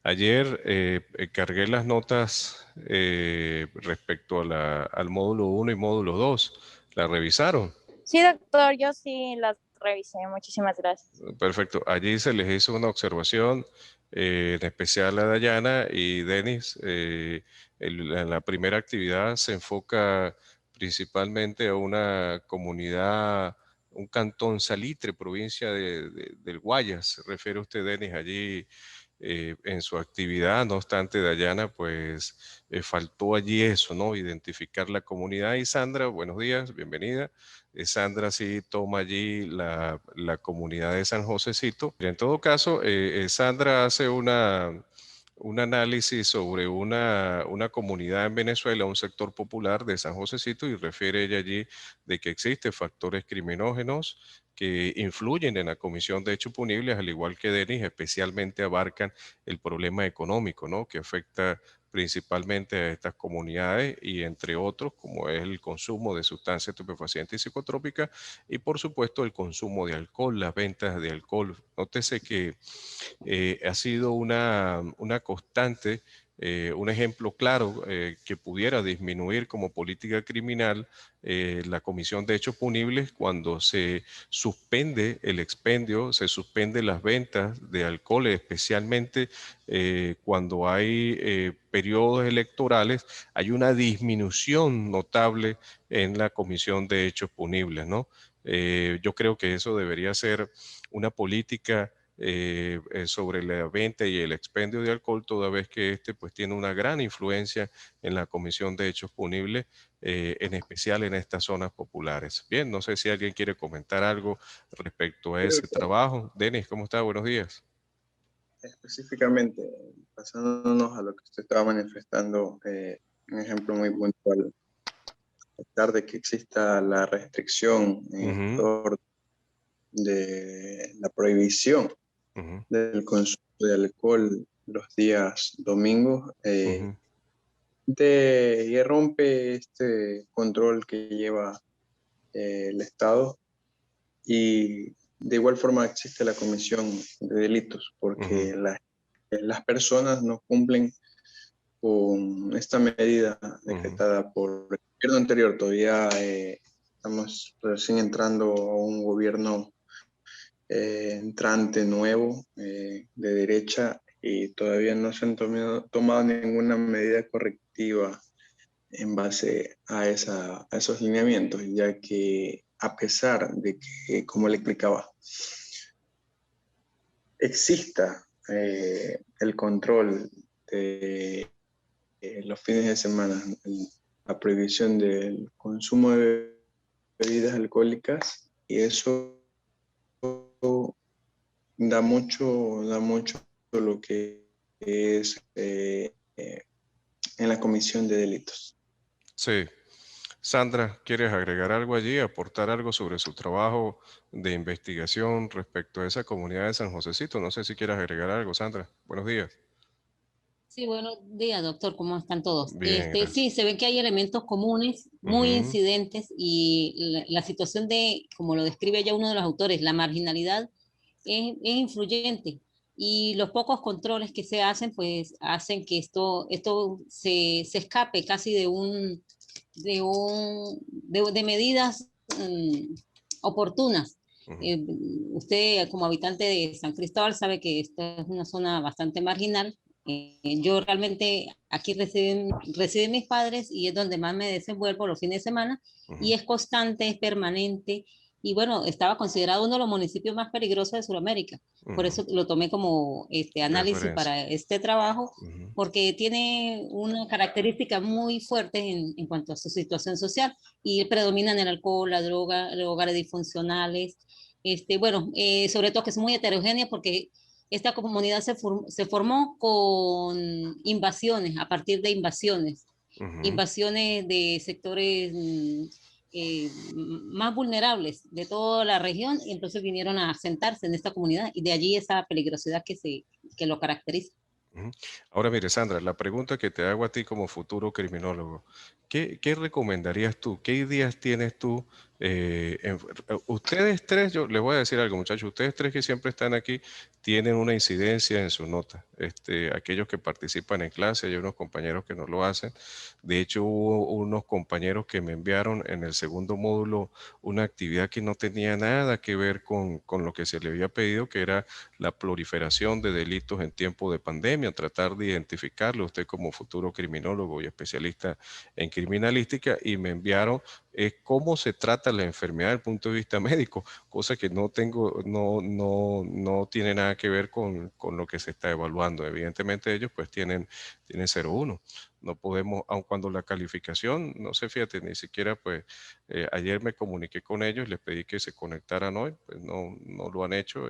Ayer cargué las notas respecto a al módulo uno y módulo 2. ¿La revisaron? Sí, doctor, yo sí las revisé. Muchísimas gracias. Perfecto. Allí se les hizo una observación, en especial a Dayana y Denis. La primera actividad se enfoca principalmente a una comunidad, un cantón Salitre, provincia del Guayas. Se refiere usted, Denis, allí en su actividad. No obstante, Dayana, pues faltó allí eso, ¿no? Identificar la comunidad. Y Sandra, buenos días, bienvenida. Sandra sí toma allí la comunidad de San Josecito. En todo caso, Sandra hace un análisis sobre una comunidad en Venezuela, un sector popular de San Josecito, y refiere ella allí de que existen factores criminógenos que influyen en la comisión de hechos punibles, al igual que Denis, especialmente abarcan el problema económico, ¿no? Que afecta principalmente a estas comunidades y entre otros, como es el consumo de sustancias estupefacientes y psicotrópicas y por supuesto el consumo de alcohol, las ventas de alcohol. Nótese que ha sido una constante, un ejemplo claro que pudiera disminuir como política criminal la comisión de hechos punibles cuando se suspende el expendio, se suspende las ventas de alcohol, especialmente cuando hay periodos electorales, hay una disminución notable en la comisión de hechos punibles, ¿no? Yo creo que eso debería ser una política sobre la venta y el expendio de alcohol, toda vez que este pues tiene una gran influencia en la comisión de hechos punibles, en especial en estas zonas populares. Bien, no sé si alguien quiere comentar algo respecto a Creo ese que trabajo. Denis, ¿cómo está? Buenos días. específicamente, pasándonos a lo que usted estaba manifestando, un ejemplo muy puntual, a pesar de que exista la restricción en Ujú, Ecuador de la prohibición ujú, del consumo de alcohol los días domingos, ujú, y rompe este control que lleva el Estado y de igual forma existe la comisión de delitos porque ujú, las personas no cumplen con esta medida ujú, decretada por el gobierno anterior. Todavía estamos recién entrando a un gobierno entrante nuevo de derecha y todavía no se han tomado ninguna medida correctiva en base a esos lineamientos, ya que a pesar de que, como le explicaba, exista el control de los fines de semana, la prohibición del consumo de bebidas alcohólicas y eso da mucho lo que es en la comisión de delitos. sí. Sandra, ¿quieres agregar algo allí, aportar algo sobre su trabajo de investigación respecto a esa comunidad de San Josecito? No sé si quieres agregar algo, Sandra. Buenos días. Sí, buenos días, doctor. ¿Cómo están todos? Bien, Sí, gracias. se ve que hay elementos comunes, muy Ujú, incidentes, y la situación de, como lo describe ya uno de los autores, la marginalidad es influyente. Y los pocos controles que se hacen, pues hacen que esto se escape casi de medidas oportunas. ujú, Eh, Usted, como habitante de San Cristóbal, sabe que esta es una zona bastante marginal. Yo realmente aquí residen mis padres y es donde más me desenvuelvo los fines de semana ujú, y es constante, es permanente y bueno, estaba considerado uno de los municipios más peligrosos de Sudamérica. Por ujú. eso lo tomé como análisis Referencia. para este trabajo, Ujú, porque tiene una característica muy fuerte en cuanto a su situación social y predominan el alcohol, la droga, los hogares disfuncionales. Bueno, sobre todo que es muy heterogénea porque esta comunidad se formó con invasiones, a partir de ujú. invasiones de sectores más vulnerables de toda la región y entonces vinieron a asentarse en esta comunidad y de allí esa peligrosidad que lo caracteriza. Ujú. Ahora mire, Sandra, la pregunta que te hago a ti como futuro criminólogo, ¿qué recomendarías tú? ¿Qué ideas tienes tú Ustedes tres, yo les voy a decir algo, muchachos, ustedes tres que siempre están aquí tienen una incidencia en su nota. Aquellos que participan en clase, hay unos compañeros que no lo hacen. De hecho, hubo unos compañeros que me enviaron en el segundo módulo una actividad que no tenía nada que ver con lo que se le había pedido, que era la proliferación de delitos en tiempo de pandemia, tratar de identificarlo, usted como futuro criminólogo y especialista en criminalística, y me enviaron cómo se trata la enfermedad desde el punto de vista médico, cosa que no tiene nada que ver con lo que se está evaluando. Evidentemente ellos pues tienen 0,1. No podemos, aun cuando la calificación, no sé, fíjate, ni siquiera pues ayer me comuniqué con ellos, les pedí que se conectaran hoy, pues no lo han hecho,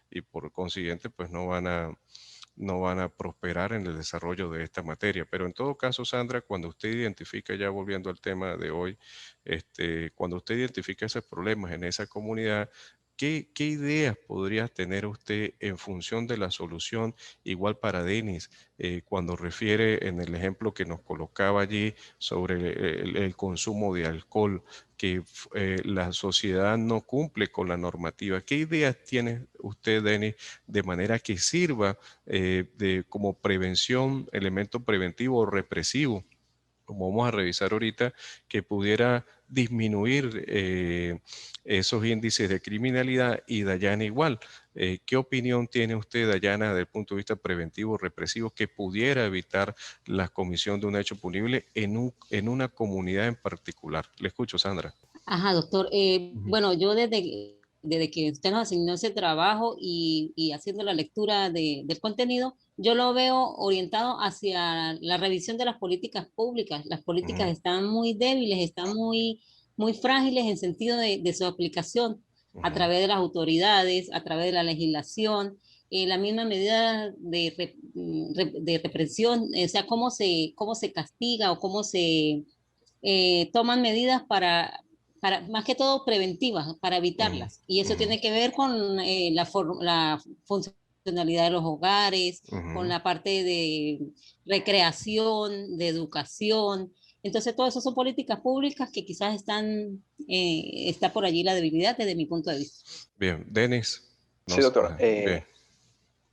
y por consiguiente pues no van a prosperar en el desarrollo de esta materia. Pero en todo caso, Sandra, cuando usted identifica, ya volviendo al tema de hoy, cuando usted identifica esos problemas en esa comunidad, ¿qué ideas podría tener usted en función de la solución? Igual para Denis, cuando refiere en el ejemplo que nos colocaba allí sobre el consumo de alcohol, que la sociedad no cumple con la normativa. ¿Qué ideas tiene usted, Denis, de manera que sirva como prevención, elemento preventivo o represivo, como vamos a revisar ahorita, que pudiera disminuir esos índices de criminalidad? Y Dayana igual, ¿qué opinión tiene usted, Dayana, desde el punto de vista preventivo o represivo, que pudiera evitar la comisión de un hecho punible en una comunidad en particular? Le escucho, Sandra. Ajá, doctor. Ujú. Bueno, yo desde que usted nos asignó ese trabajo y haciendo la lectura del contenido, yo lo veo orientado hacia la revisión de las políticas públicas. Las políticas Ujú, están muy débiles, están muy frágiles en sentido de su aplicación a ujú, través de las autoridades, a través de la legislación, la misma medida de represión, o sea, cómo se castiga o cómo se toman medidas para, más que todo, preventivas, para ujú, evitarlas. Y eso ujú, tiene que ver con la funcionalidad de los hogares, con ujú. la parte de recreación, de educación. Entonces, todo eso son políticas públicas que quizás está por allí la debilidad desde mi punto de vista. Bien, Denis. No, Sí, doctor. bien.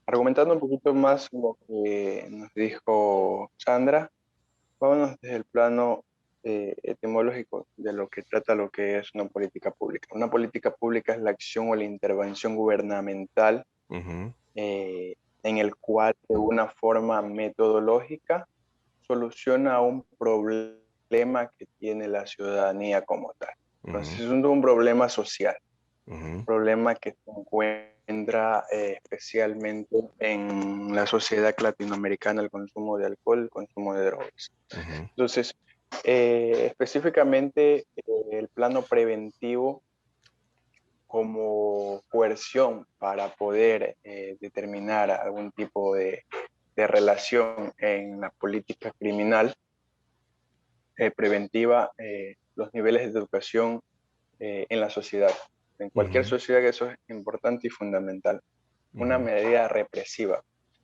Argumentando un poquito más lo que nos dijo Sandra, vámonos desde el plano etimológico de lo que trata lo que es una política pública. Una política pública es la acción o la intervención gubernamental Ujú, eh, en el cual de una forma metodológica soluciona un problema que tiene la ciudadanía como tal. Entonces ujú, es un problema social, ujú, problema que se encuentra especialmente en la sociedad latinoamericana, el consumo de alcohol, el consumo de drogas. ujú, Entonces, específicamente el plano preventivo como coerción para poder determinar algún tipo de relación en la política criminal preventiva, los niveles de educación en la sociedad. En cualquier ujú, sociedad eso es importante y fundamental. Una ujú. medida represiva.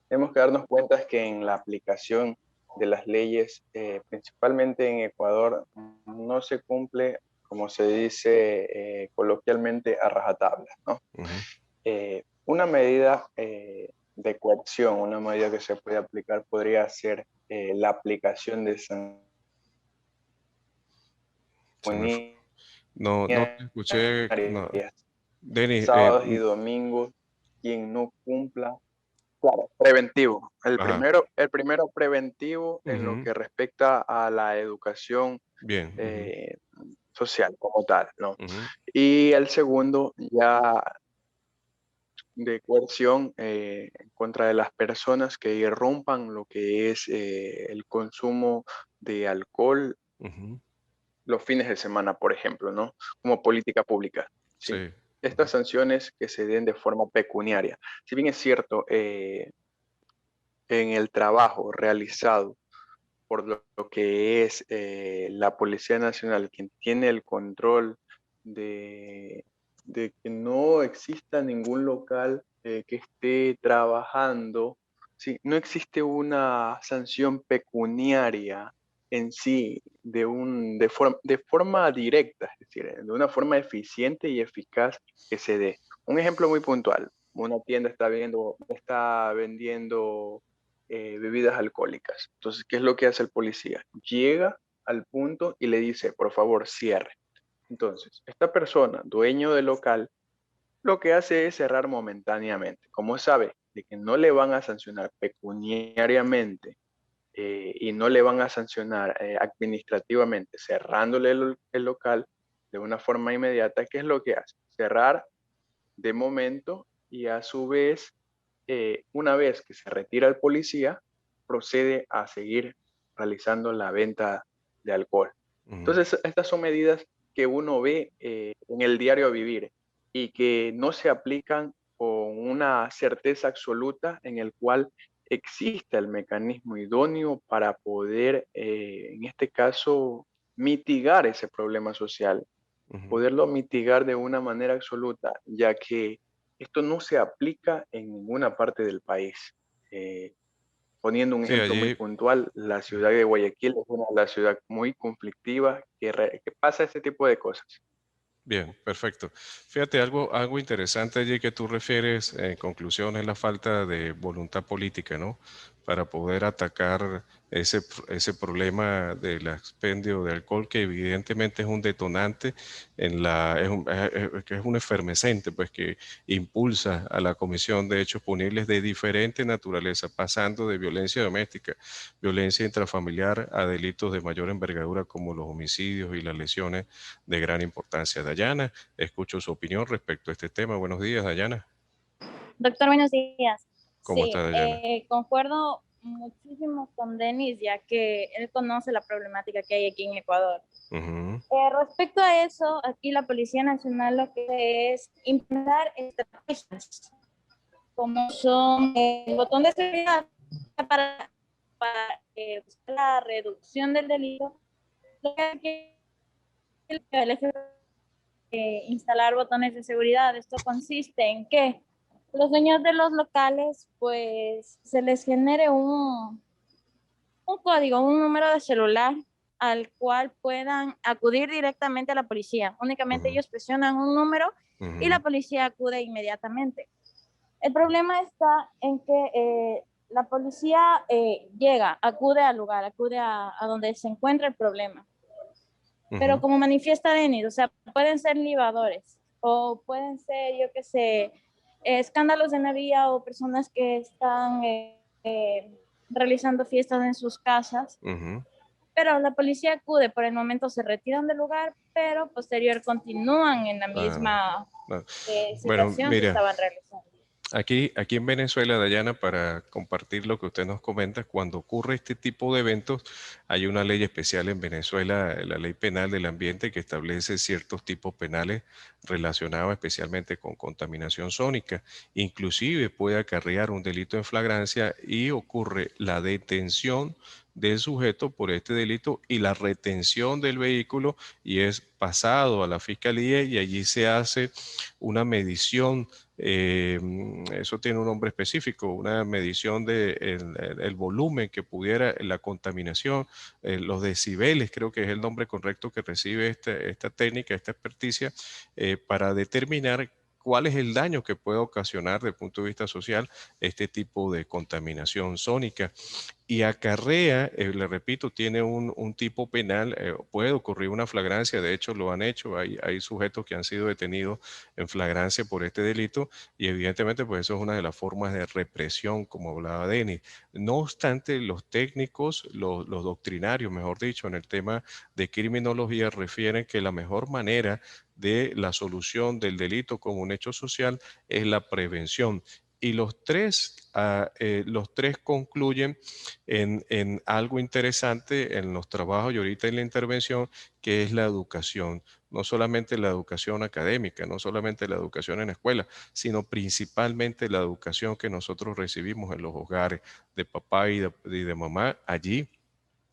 Tenemos que darnos cuenta que en la aplicación de las leyes, principalmente en Ecuador, no se cumple, como se dice coloquialmente, a rajatabla, ¿no? Ujú. Una medida de coerción, una medida que se puede aplicar podría ser la aplicación de Se me fue. sanciones No te escuché. No. Denis, sábados y domingos, quien no cumpla. Claro, preventivo. ajá. El primero preventivo en lo Ujú. que respecta a la educación Bien. Ujú, eh, social como tal, ¿no? ujú, Y el segundo ya de coerción en contra de las personas que irrumpan lo que es el consumo de alcohol ujú. los fines de semana, por ejemplo, ¿no? Como política pública, ¿sí? Sí. Estas sanciones que se den de forma pecuniaria. Si bien es cierto, en el trabajo realizado por lo que es la Policía Nacional, quien tiene el control de, de que no exista ningún local que esté trabajando, ¿sí? No existe una sanción pecuniaria en sí de forma directa, es decir, de una forma eficiente y eficaz que se dé. Un ejemplo muy puntual, una tienda está vendiendo bebidas alcohólicas. Entonces, ¿qué es lo que hace el policía? Llega al punto y le dice, por favor, cierre. Entonces, esta persona, dueño del local, lo que hace es cerrar momentáneamente. Como sabe de que no le van a sancionar pecuniariamente y no le van a sancionar administrativamente cerrándole el local de una forma inmediata, ¿qué es lo que hace? Cerrar de momento y a su vez, una vez que se retira el policía, procede a seguir realizando la venta de alcohol. Entonces, estas son medidas que uno ve en el diario vivir y que no se aplican con una certeza absoluta en el cual exista el mecanismo idóneo para poder, en este caso, mitigar ese problema social, poderlo mitigar de una manera absoluta, ya que esto no se aplica en ninguna parte del país. Poniendo un Sí, ejemplo muy allí. puntual, la ciudad de Guayaquil es una ciudad muy conflictiva que pasa este tipo de cosas. Bien, perfecto. Fíjate, algo interesante allí que tú refieres en conclusión es la falta de voluntad política, ¿no? Para poder atacar ese problema del expendio de alcohol, que evidentemente es un detonante que es un efervescente, pues que impulsa a la comisión de hechos punibles de diferente naturaleza, pasando de violencia doméstica, violencia intrafamiliar, a delitos de mayor envergadura como los homicidios y las lesiones de gran importancia. Dayana, escucho su opinión respecto a este tema. Buenos días, Dayana. Doctor, buenos días. ¿Cómo Sí, está, Dayana? concuerdo muchísimo con Denis, ya que él conoce la problemática que hay aquí en Ecuador. Ujú. Respecto a eso, aquí la Policía Nacional lo que hace es implementar estrategias, como son el botón de seguridad para la reducción del delito. Lo que hay que instalar botones de seguridad. Esto consiste en que los dueños de los locales, pues, se les genere un código, un número de celular al cual puedan acudir directamente a la policía. Únicamente Ujú. ellos presionan un número y la Ujú. policía acude inmediatamente. El problema está en que la policía llega, acude al lugar, acude a donde se encuentra el problema. Pero Ujú. como manifiesta Denis, o sea, pueden ser libadores o pueden ser, yo qué sé, escándalos en la vía o personas que están realizando fiestas en sus casas. Ujú. Pero la policía acude, por el momento se retiran del lugar, pero posterior continúan en la Claro, misma claro. Bueno, situación que mira, estaban realizando. aquí en Venezuela, Dayana, para compartir lo que usted nos comenta, cuando ocurre este tipo de eventos, hay una ley especial en Venezuela, la Ley Penal del Ambiente, que establece ciertos tipos penales relacionados especialmente con contaminación sónica. Inclusive puede acarrear un delito en flagrancia y ocurre la detención del sujeto por este delito y la retención del vehículo, y es pasado a la fiscalía y allí se hace una medición. Eso tiene un nombre específico, una medición de el volumen que pudiera la contaminación, los decibeles, creo que es el nombre correcto que recibe esta técnica, esta experticia, para determinar cuál es el daño que puede ocasionar desde el punto de vista social este tipo de contaminación sónica. Y acarrea, le repito, tiene un tipo penal, puede ocurrir una flagrancia, de hecho lo han hecho, hay sujetos que han sido detenidos en flagrancia por este delito, y evidentemente pues eso es una de las formas de represión, como hablaba Denis. No obstante, los técnicos, los doctrinarios, mejor dicho, en el tema de criminología refieren que la mejor manera de la solución del delito como un hecho social es la prevención. Y los tres concluyen en algo interesante en los trabajos y ahorita en la intervención, que es la educación. No solamente la educación académica, no solamente la educación en la escuela, sino principalmente la educación que nosotros recibimos en los hogares de papá y de mamá allí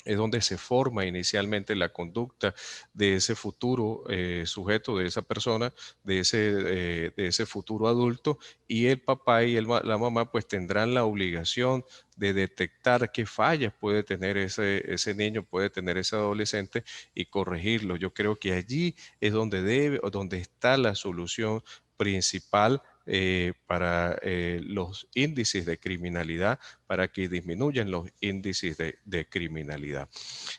es donde se forma inicialmente la conducta de ese futuro sujeto, de esa persona, de ese futuro adulto, y el papá y la mamá pues tendrán la obligación de detectar qué fallas puede tener ese niño, puede tener ese adolescente y corregirlo. Yo creo que allí es donde donde está la solución principal para los índices de criminalidad, para que disminuyan los índices de criminalidad.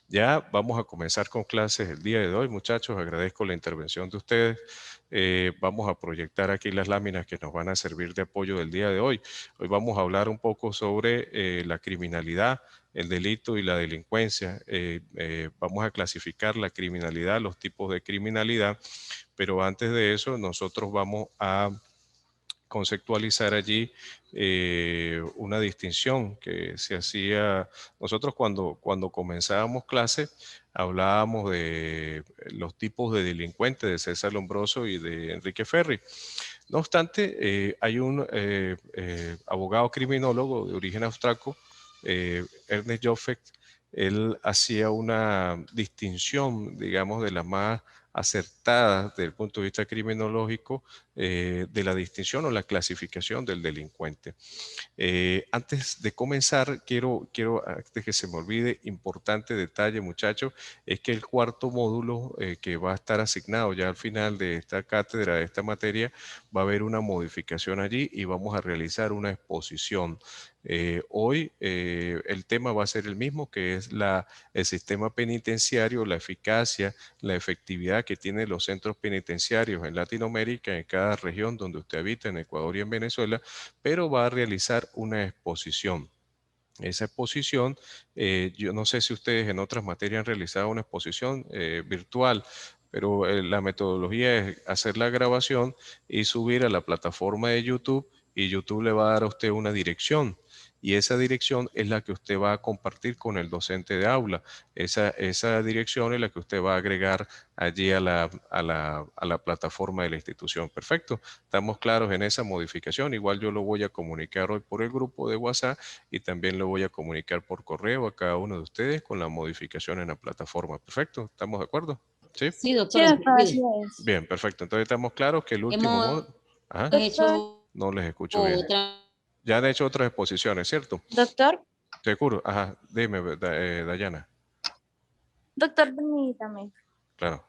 Ya vamos a comenzar con clases el día de hoy, muchachos. Agradezco la intervención de ustedes. Vamos a proyectar aquí las láminas que nos van a servir de apoyo del día de hoy. Hoy vamos a hablar un poco sobre la criminalidad, el delito y la delincuencia. Vamos a clasificar la criminalidad, los tipos de criminalidad, pero antes de eso nosotros vamos a conceptualizar allí una distinción que se hacía. Nosotros cuando comenzábamos clase hablábamos de los tipos de delincuentes de César Lombroso y de Enrique Ferri. No obstante, hay un abogado criminólogo de origen austriaco, Ernest Joffek. Él hacía una distinción, digamos, de la más acertada desde el punto de vista criminológico, de la distinción o la clasificación del delincuente. Antes de comenzar, antes de que se me olvide, importante detalle, muchachos, es que el cuarto módulo que va a estar asignado ya al final de esta cátedra, de esta materia, va a haber una modificación allí y vamos a realizar una exposición. Hoy el tema va a ser el mismo, que es el sistema penitenciario, la eficacia, la efectividad que tienen los centros penitenciarios en Latinoamérica, en cada región donde usted habita, en Ecuador y en Venezuela, pero va a realizar una exposición. Esa exposición, yo no sé si ustedes en otras materias han realizado una exposición virtual, pero la metodología es hacer la grabación y subir a la plataforma de YouTube, y YouTube le va a dar a usted una dirección. Y esa dirección es la que usted va a compartir con el docente de aula. Esa dirección es la que usted va a agregar allí a la plataforma de la institución. Perfecto. Estamos claros en esa modificación. Igual yo lo voy a comunicar hoy por el grupo de WhatsApp y también lo voy a comunicar por correo a cada uno de ustedes con la modificación en la plataforma. Perfecto. ¿Estamos de acuerdo? ¿Sí? Sí, Sí, doctor, doctor, así entendido. es. Bien, perfecto. Entonces estamos claros que el último Hemos módulo... Ajá, Doctor, hecho no les escucho bien. otra. Ya han hecho otras exposiciones, ¿cierto? doctor, Seguro. Ajá, dime, Dayana. doctor, permítame. Claro.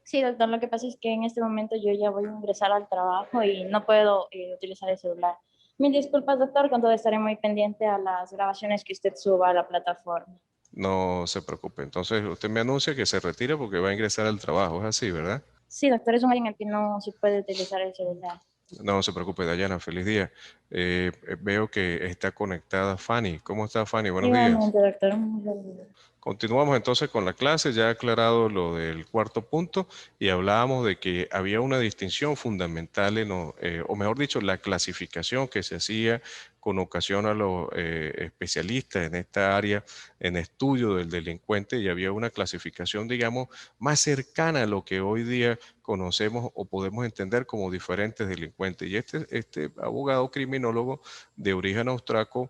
Sí, doctor, lo que pasa es que en este momento yo ya voy a ingresar al trabajo y no puedo utilizar el celular. Mil disculpas, doctor, con todo estaré muy pendiente a las grabaciones que usted suba a la plataforma. No se preocupe. Entonces usted me anuncia que se retira porque va a ingresar al trabajo. Es así, ¿verdad? Sí, doctor, es un área en el que no se puede utilizar el celular. No se preocupe, Dayana. Feliz día. Veo que está conectada Fanny. ¿Cómo está Fanny? Buenos días. Igualmente, doctor. Muy bien. Continuamos entonces con la clase, ya aclarado lo del cuarto punto, y hablábamos de que había una distinción fundamental, o mejor dicho, la clasificación que se hacía con ocasión a los especialistas en esta área, en estudio del delincuente, y había una clasificación, digamos, más cercana a lo que hoy día conocemos o podemos entender como diferentes delincuentes. Y este abogado criminólogo de origen austriaco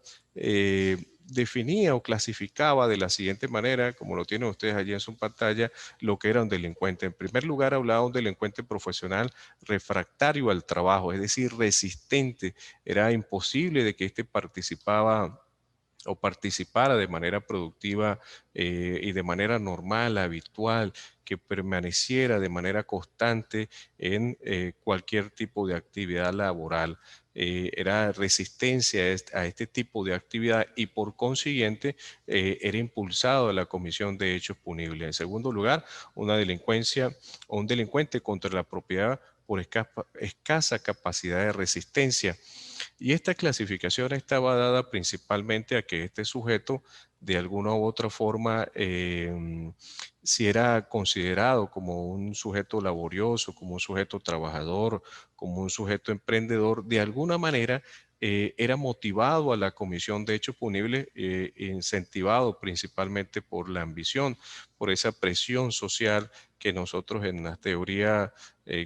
definía o clasificaba de la siguiente manera, como lo tienen ustedes allí en su pantalla, lo que era un delincuente. En primer lugar, hablaba de un delincuente profesional refractario al trabajo, es decir, resistente. Era imposible de que éste participara de manera productiva y de manera normal, habitual, que permaneciera de manera constante en cualquier tipo de actividad laboral. Era resistencia a este tipo de actividad y por consiguiente era impulsado a la comisión de hechos punibles. En segundo lugar, una delincuencia o un delincuente contra la propiedad por escasa capacidad de resistencia. Y esta clasificación estaba dada principalmente a que este sujeto, de alguna u otra forma, si era considerado como un sujeto laborioso, como un sujeto trabajador, como un sujeto emprendedor, de alguna manera era motivado a la comisión de hechos punibles, incentivado principalmente por la ambición, por esa presión social que nosotros en la teoría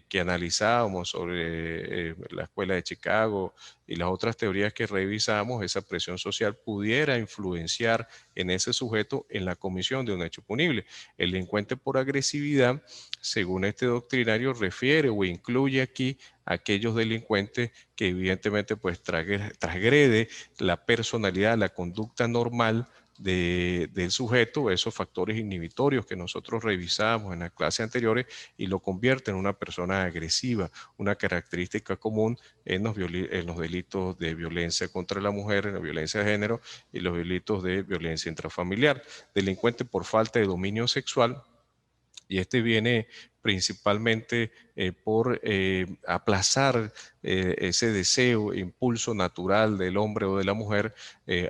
que analizábamos sobre la Escuela de Chicago y las otras teorías que revisamos, esa presión social pudiera influenciar en ese sujeto en la comisión de un hecho punible. El delincuente por agresividad, según este doctrinario, refiere o incluye aquí a aquellos delincuentes que evidentemente pues transgrede la personalidad, la conducta normal del sujeto, esos factores inhibitorios que nosotros revisamos en las clases anteriores, y lo convierte en una persona agresiva, una característica común en los delitos de violencia contra la mujer, en la violencia de género y los delitos de violencia intrafamiliar. Delincuente por falta de dominio sexual, y este viene principalmente por aplazar ese deseo, impulso natural del hombre o de la mujer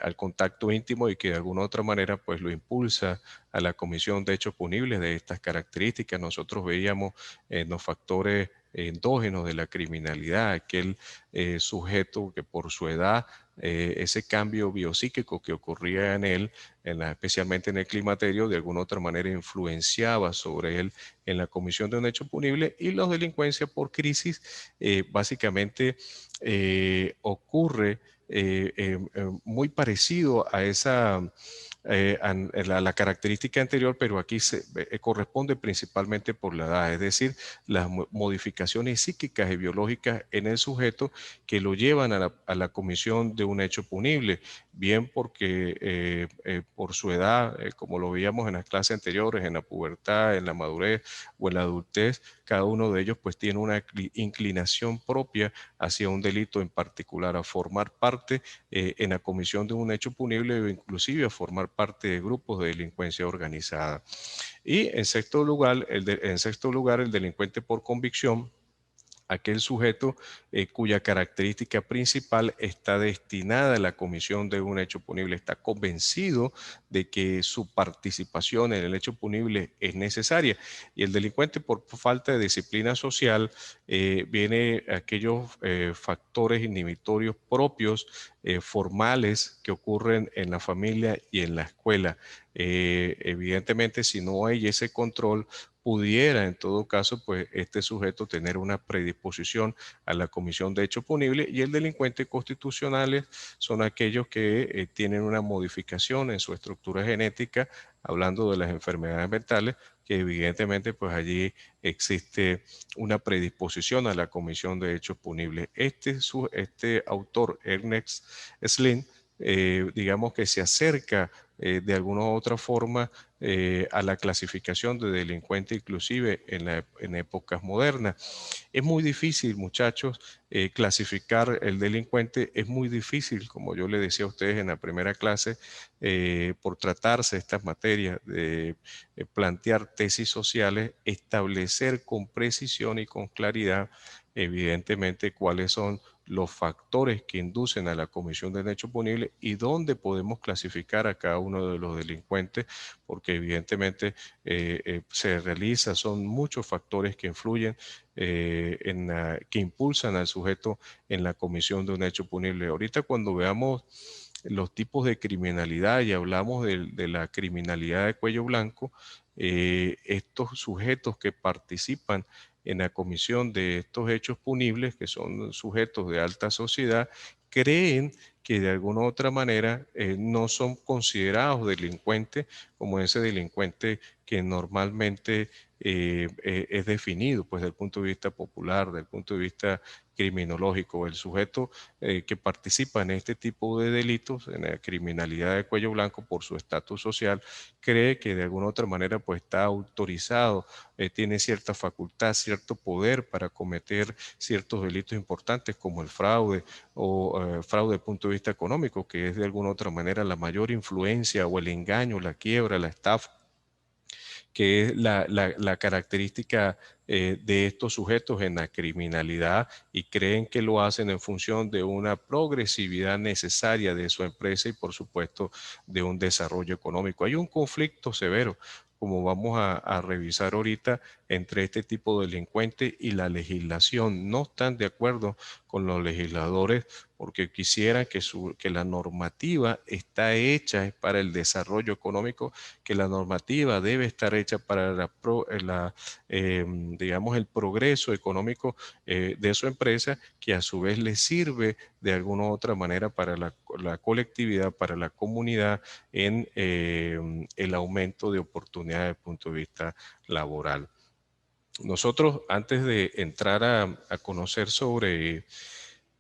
al contacto íntimo, y que de alguna u otra manera pues lo impulsa a la comisión de hechos punibles de estas características. Nosotros veíamos en los factores endógenos de la criminalidad, aquel sujeto que por su edad, ese cambio biopsíquico que ocurría en él, especialmente en el climaterio, de alguna otra manera influenciaba sobre él en la comisión de un hecho punible. Y la delincuencia por crisis básicamente ocurre muy parecido a esa la característica anterior, pero aquí corresponde principalmente por la edad, es decir, las modificaciones psíquicas y biológicas en el sujeto que lo llevan a la comisión de un hecho punible, bien porque por su edad, como lo veíamos en las clases anteriores, en la pubertad, en la madurez o en la adultez, cada uno de ellos pues tiene una inclinación propia hacia un delito en particular, a formar parte en la comisión de un hecho punible o inclusive a formar parte de grupos de delincuencia organizada. Y en sexto lugar, el delincuente por convicción, aquel sujeto cuya característica principal está destinada a la comisión de un hecho punible, está convencido de que su participación en el hecho punible es necesaria. Y el delincuente por falta de disciplina social, viene aquellos factores inhibitorios propios, formales, que ocurren en la familia y en la escuela. Evidentemente, si no hay ese control, pudiera en todo caso pues este sujeto tener una predisposición a la comisión de hecho punible. Y el delincuente constitucionales son aquellos que tienen una modificación en su estructura genética, hablando de las enfermedades mentales, que evidentemente pues allí existe una predisposición a la comisión de hechos punibles. Este autor, Ernest Slin, digamos que se acerca de alguna u otra forma a la clasificación de delincuente, inclusive en épocas modernas. Es muy difícil, muchachos, clasificar el delincuente. Es muy difícil, como yo le decía a ustedes en la primera clase, por tratarse estas materias de plantear tesis sociales, establecer con precisión y con claridad, evidentemente, cuáles son los factores que inducen a la comisión del hecho punible y dónde podemos clasificar a cada uno de los delincuentes, porque evidentemente son muchos factores que influyen, que impulsan al sujeto en la comisión de un hecho punible. Ahorita cuando veamos los tipos de criminalidad y hablamos de la criminalidad de cuello blanco, estos sujetos que participan en la comisión de estos hechos punibles, que son sujetos de alta sociedad, creen que de alguna u otra manera no son considerados delincuentes, como ese delincuente que normalmente es definido pues, desde el punto de vista popular, desde el punto de vista criminológico. El sujeto que participa en este tipo de delitos, en la criminalidad de cuello blanco, por su estatus social, cree que de alguna u otra manera pues, está autorizado, tiene cierta facultad, cierto poder para cometer ciertos delitos importantes como el fraude o fraude desde el punto de vista económico, que es de alguna u otra manera la mayor influencia, o el engaño, la quiebra, la estafa, que es la característica de estos sujetos en la criminalidad, y creen que lo hacen en función de una progresividad necesaria de su empresa y por supuesto de un desarrollo económico. Hay un conflicto severo, como vamos a revisar ahorita, entre este tipo de delincuentes y la legislación. No están de acuerdo con los legisladores, porque quisieran que la normativa está hecha para el desarrollo económico, que la normativa debe estar hecha para digamos, el progreso económico de su empresa, que a su vez le sirve de alguna u otra manera para la colectividad, para la comunidad, en el aumento de oportunidades desde el punto de vista laboral. Nosotros, antes de entrar a conocer sobre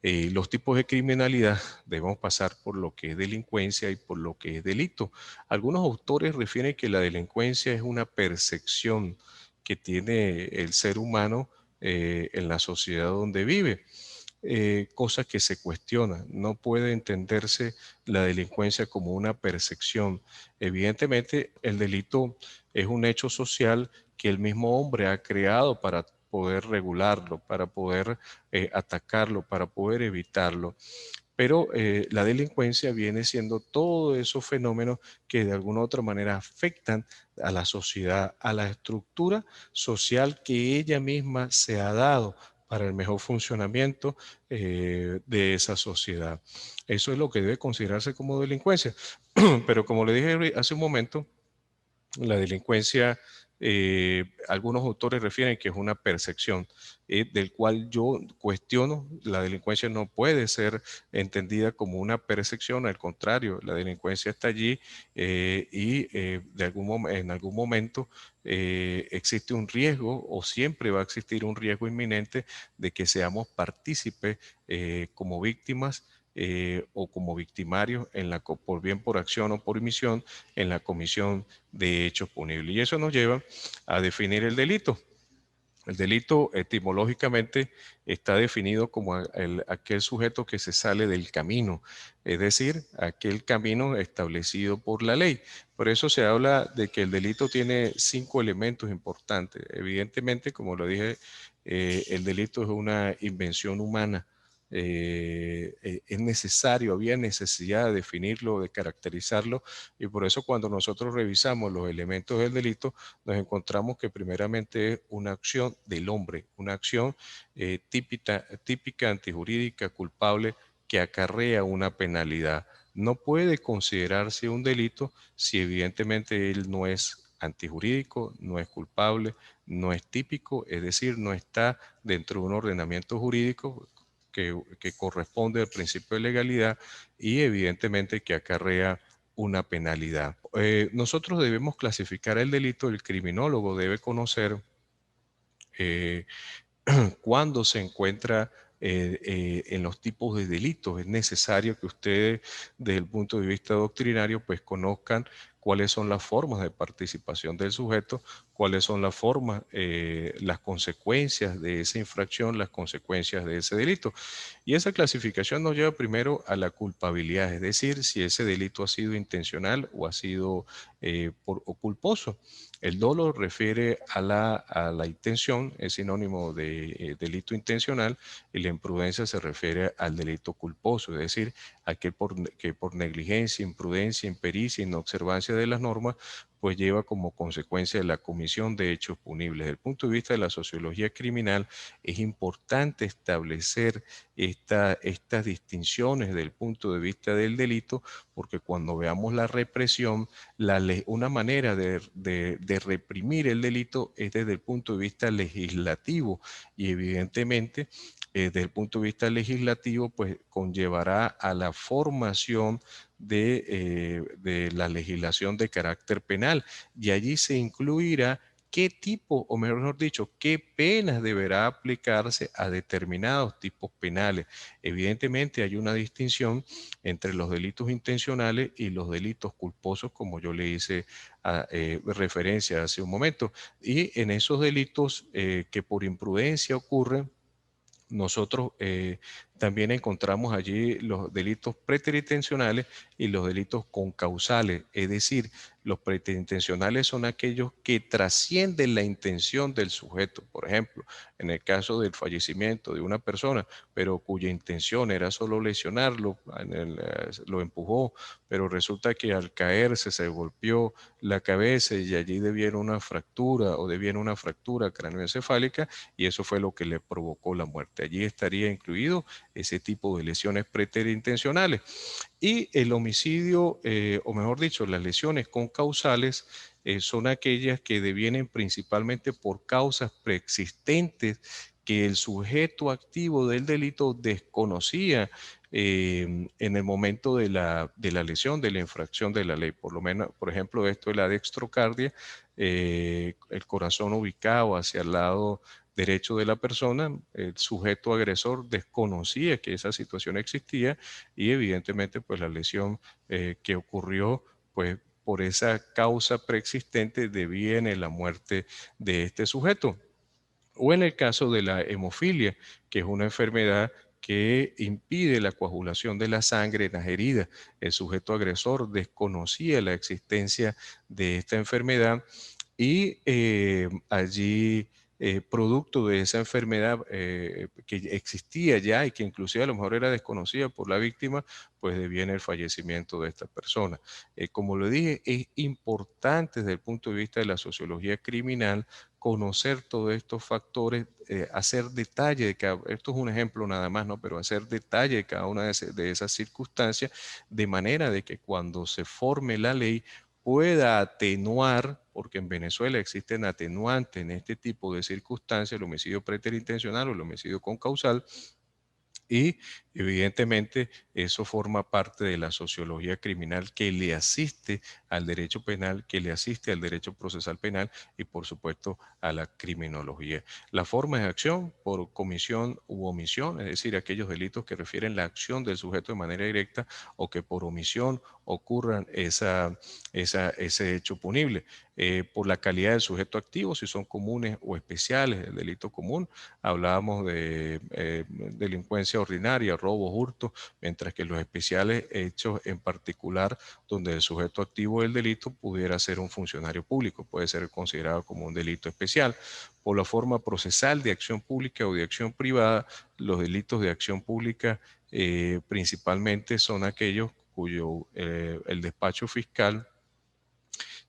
los tipos de criminalidad, debemos pasar por lo que es delincuencia y por lo que es delito. Algunos autores refieren que la delincuencia es una percepción que tiene el ser humano en la sociedad donde vive. Cosas que se cuestionan. No puede entenderse la delincuencia como una percepción. Evidentemente, el delito es un hecho social que el mismo hombre ha creado para poder regularlo, para poder atacarlo, para poder evitarlo. Pero la delincuencia viene siendo todos esos fenómenos que de alguna u otra manera afectan a la sociedad, a la estructura social que ella misma se ha dado para el mejor funcionamiento de esa sociedad. Eso es lo que debe considerarse como delincuencia. Pero como le dije hace un momento, la delincuencia, algunos autores refieren que es una percepción, del cual yo cuestiono. La delincuencia no puede ser entendida como una percepción, al contrario, la delincuencia está allí en algún momento existe un riesgo, o siempre va a existir un riesgo inminente de que seamos partícipes como víctimas o como victimarios por bien por acción o por omisión en la comisión de hechos punibles. Y eso nos lleva a definir el delito. El delito etimológicamente está definido como aquel sujeto que se sale del camino, es decir, aquel camino establecido por la ley. Por eso se habla de que el delito tiene 5 elementos importantes. Evidentemente, como lo dije, el delito es una invención humana. Es necesario, había necesidad de definirlo, de caracterizarlo, y por eso cuando nosotros revisamos los elementos del delito, nos encontramos que primeramente es una acción del hombre, una acción típica, antijurídica, culpable, que acarrea una penalidad. No puede considerarse un delito si evidentemente él no es antijurídico, no es culpable, no es típico, es decir, no está dentro de un ordenamiento jurídico que corresponde al principio de legalidad, y evidentemente que acarrea una penalidad. Nosotros debemos clasificar el delito. El criminólogo debe conocer eh, cuándo se encuentra en los tipos de delitos. Es necesario que ustedes, desde el punto de vista doctrinario, pues conozcan cuáles son las formas de participación del sujeto, cuáles son las formas, las consecuencias de esa infracción, las consecuencias de ese delito. Y esa clasificación nos lleva primero a la culpabilidad, es decir, si ese delito ha sido intencional o ha sido o culposo. El dolo refiere a la intención, es sinónimo de delito intencional, y la imprudencia se refiere al delito culposo, es decir, aquel que por negligencia, imprudencia, impericia, inobservancia de las normas, pues lleva como consecuencia la comisión de hechos punibles. Desde el punto de vista de la sociología criminal, es importante establecer estas distinciones desde el punto de vista del delito, porque cuando veamos la represión, una manera de reprimir el delito es desde el punto de vista legislativo, y evidentemente desde el punto de vista legislativo pues conllevará a la formación de la legislación de carácter penal, y allí se incluirá qué tipo, o mejor dicho, qué penas deberá aplicarse a determinados tipos penales. Evidentemente hay una distinción entre los delitos intencionales y los delitos culposos, como yo le hice referencia hace un momento. Y en esos delitos que por imprudencia ocurren, nosotros También encontramos allí los delitos preterintencionales y los delitos concausales, es decir, los preterintencionales son aquellos que trascienden la intención del sujeto. Por ejemplo, en el caso del fallecimiento de una persona, pero cuya intención era solo lesionarlo, lo empujó, pero resulta que al caerse se golpeó la cabeza y allí deviene una fractura o deviene una fractura craneoencefálica y eso fue lo que le provocó la muerte. Allí estaría incluido ese tipo de lesiones preterintencionales. Y el homicidio, o mejor dicho, las lesiones concausales son aquellas que devienen principalmente por causas preexistentes que el sujeto activo del delito desconocía en el momento de la lesión, de la infracción de la ley. Por lo menos, por ejemplo, esto es la dextrocardia, el corazón ubicado hacia el lado derecho de la persona, el sujeto agresor desconocía que esa situación existía y evidentemente pues la lesión que ocurrió pues por esa causa preexistente deviene la muerte de este sujeto. O en el caso de la hemofilia, que es una enfermedad que impide la coagulación de la sangre en las heridas. El sujeto agresor desconocía la existencia de esta enfermedad y allí, producto de esa enfermedad que existía ya y que inclusive a lo mejor era desconocida por la víctima, pues deviene el fallecimiento de esta persona. Como lo dije, es importante desde el punto de vista de la sociología criminal conocer todos estos factores, hacer detalle de cada, esto es un ejemplo nada más, ¿no? Pero hacer detalle de cada una de esas circunstancias, de manera de que cuando se forme la ley pueda atenuar, porque en Venezuela existen atenuantes en este tipo de circunstancias, el homicidio preterintencional o el homicidio concausal, y evidentemente eso forma parte de la sociología criminal que le asiste al derecho penal, que le asiste al derecho procesal penal y por supuesto a la criminología. Las formas de acción por comisión u omisión, es decir, aquellos delitos que refieren la acción del sujeto de manera directa o que por omisión ocurran ese hecho punible. Por la calidad del sujeto activo, si son comunes o especiales, el delito común, hablábamos de delincuencia ordinaria, robos, hurtos, mientras que los especiales hechos en particular donde el sujeto activo del delito pudiera ser un funcionario público, puede ser considerado como un delito especial. Por la forma procesal de acción pública o de acción privada, los delitos de acción pública principalmente son aquellos cuyo el despacho fiscal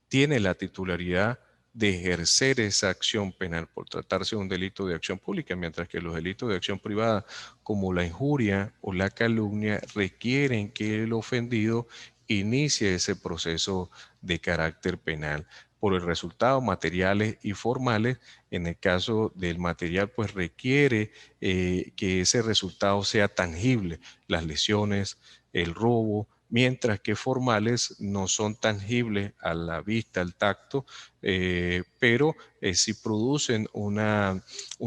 tiene la titularidad de ejercer esa acción penal por tratarse de un delito de acción pública, mientras que los delitos de acción privada, como la injuria o la calumnia, requieren que el ofendido inicie ese proceso de carácter penal por el resultado materiales y formales. En el caso del material, pues requiere que ese resultado sea tangible, las lesiones, el robo, mientras que formales no son tangibles a la vista, al tacto, pero sí producen una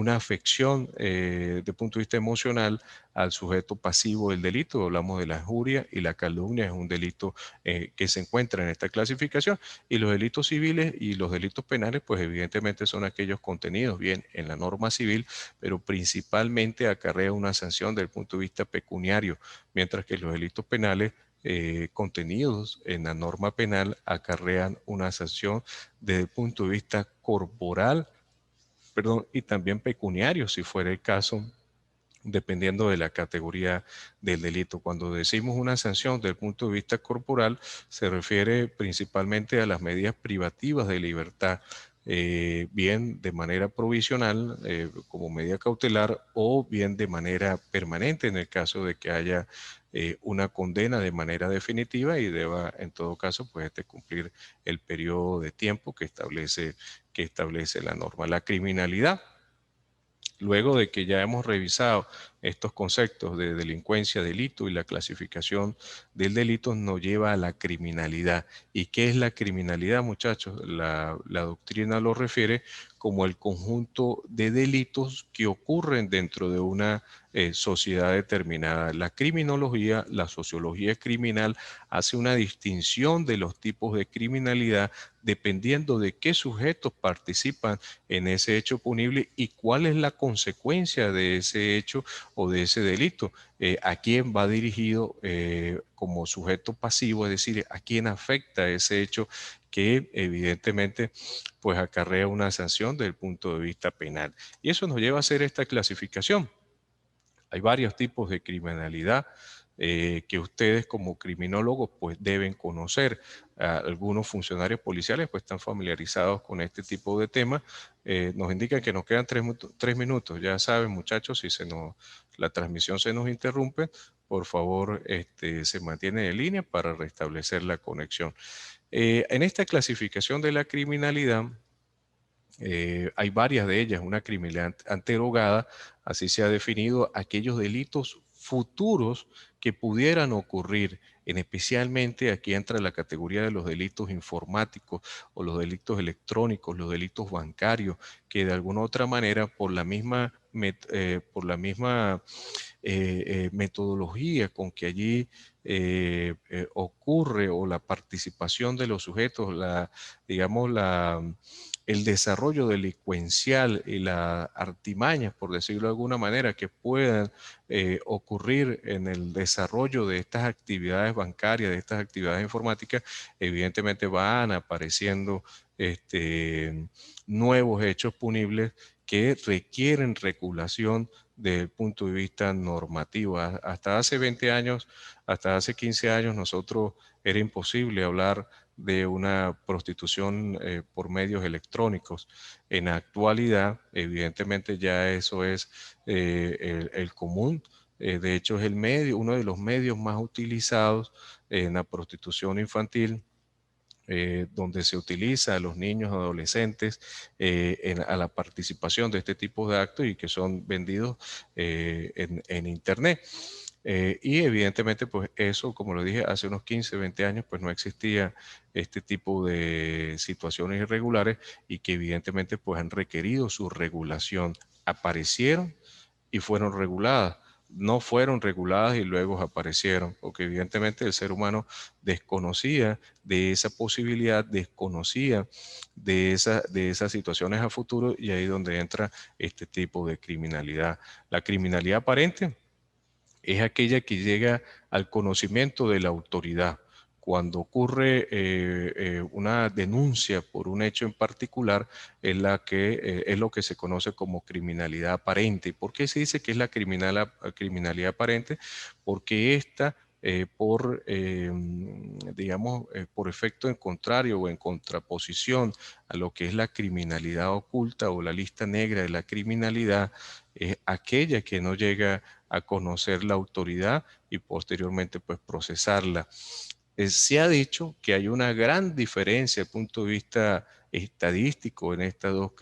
afección de punto de vista emocional al sujeto pasivo del delito. Hablamos de la injuria y la calumnia, es un delito que se encuentra en esta clasificación, y los delitos civiles y los delitos penales, pues evidentemente son aquellos contenidos bien en la norma civil, pero principalmente acarrea una sanción desde el punto de vista pecuniario, mientras que los delitos penales contenidos en la norma penal acarrean una sanción desde el punto de vista corporal, perdón, y también pecuniario, si fuera el caso, dependiendo de la categoría del delito. Cuando decimos una sanción desde el punto de vista corporal, se refiere principalmente a las medidas privativas de libertad, bien de manera provisional como medida cautelar o bien de manera permanente en el caso de que haya una condena de manera definitiva y deba en todo caso pues cumplir el periodo de tiempo que establece la norma. La criminalidad, luego de que ya hemos revisado estos conceptos de delincuencia, delito y la clasificación del delito, nos lleva a la criminalidad. ¿Y qué es la criminalidad, muchachos? La doctrina lo refiere como el conjunto de delitos que ocurren dentro de una sociedad determinada. La criminología, la sociología criminal, hace una distinción de los tipos de criminalidad dependiendo de qué sujetos participan en ese hecho punible y cuál es la consecuencia de ese hecho o de ese delito, a quién va dirigido como sujeto pasivo, es decir, a quién afecta ese hecho que evidentemente pues acarrea una sanción desde el punto de vista penal. Y eso nos lleva a hacer esta clasificación. Hay varios tipos de criminalidad que ustedes como criminólogos pues deben conocer. Algunos funcionarios policiales pues están familiarizados con este tipo de temas. Nos indican que nos quedan 3 minutos. Ya saben, muchachos, si la transmisión se nos interrumpe, por favor se mantiene en línea para restablecer la conexión. En esta clasificación de la criminalidad, hay varias de ellas. Una criminalidad anterogada, así se ha definido aquellos delitos futuros que pudieran ocurrir. Especialmente aquí entra la categoría de los delitos informáticos o los delitos electrónicos, los delitos bancarios, que de alguna u otra manera por la misma metodología con que allí ocurre, o la participación de los sujetos, digamos, el desarrollo delincuencial y las artimañas, por decirlo de alguna manera, que puedan ocurrir en el desarrollo de estas actividades bancarias, de estas actividades informáticas, evidentemente van apareciendo nuevos hechos punibles que requieren regulación desde el punto de vista normativo. Hasta hace 20 años, hasta hace 15 años, nosotros era imposible hablar de una prostitución por medios electrónicos. En la actualidad, evidentemente ya eso es el común. De hecho, es uno de los medios más utilizados en la prostitución infantil, donde se utiliza a los niños, adolescentes, a la participación de este tipo de actos y que son vendidos en Internet. Y evidentemente, pues eso, como lo dije, hace unos 15, 20 años, pues no existía este tipo de situaciones irregulares y que evidentemente pues han requerido su regulación. Aparecieron y fueron reguladas. No fueron reguladas y luego aparecieron, porque evidentemente el ser humano desconocía de esa posibilidad, desconocía de esas situaciones a futuro, y ahí es donde entra este tipo de criminalidad. La criminalidad aparente es aquella que llega al conocimiento de la autoridad. Cuando ocurre una denuncia por un hecho en particular, es lo que se conoce como criminalidad aparente. ¿Por qué se dice que es la criminalidad aparente? Porque esta, digamos, por efecto en contrario o en contraposición a lo que es la criminalidad oculta o la lista negra de la criminalidad, es aquella que no llega a conocer la autoridad y posteriormente pues procesarla. Se ha dicho que hay una gran diferencia desde el punto de vista estadístico en estos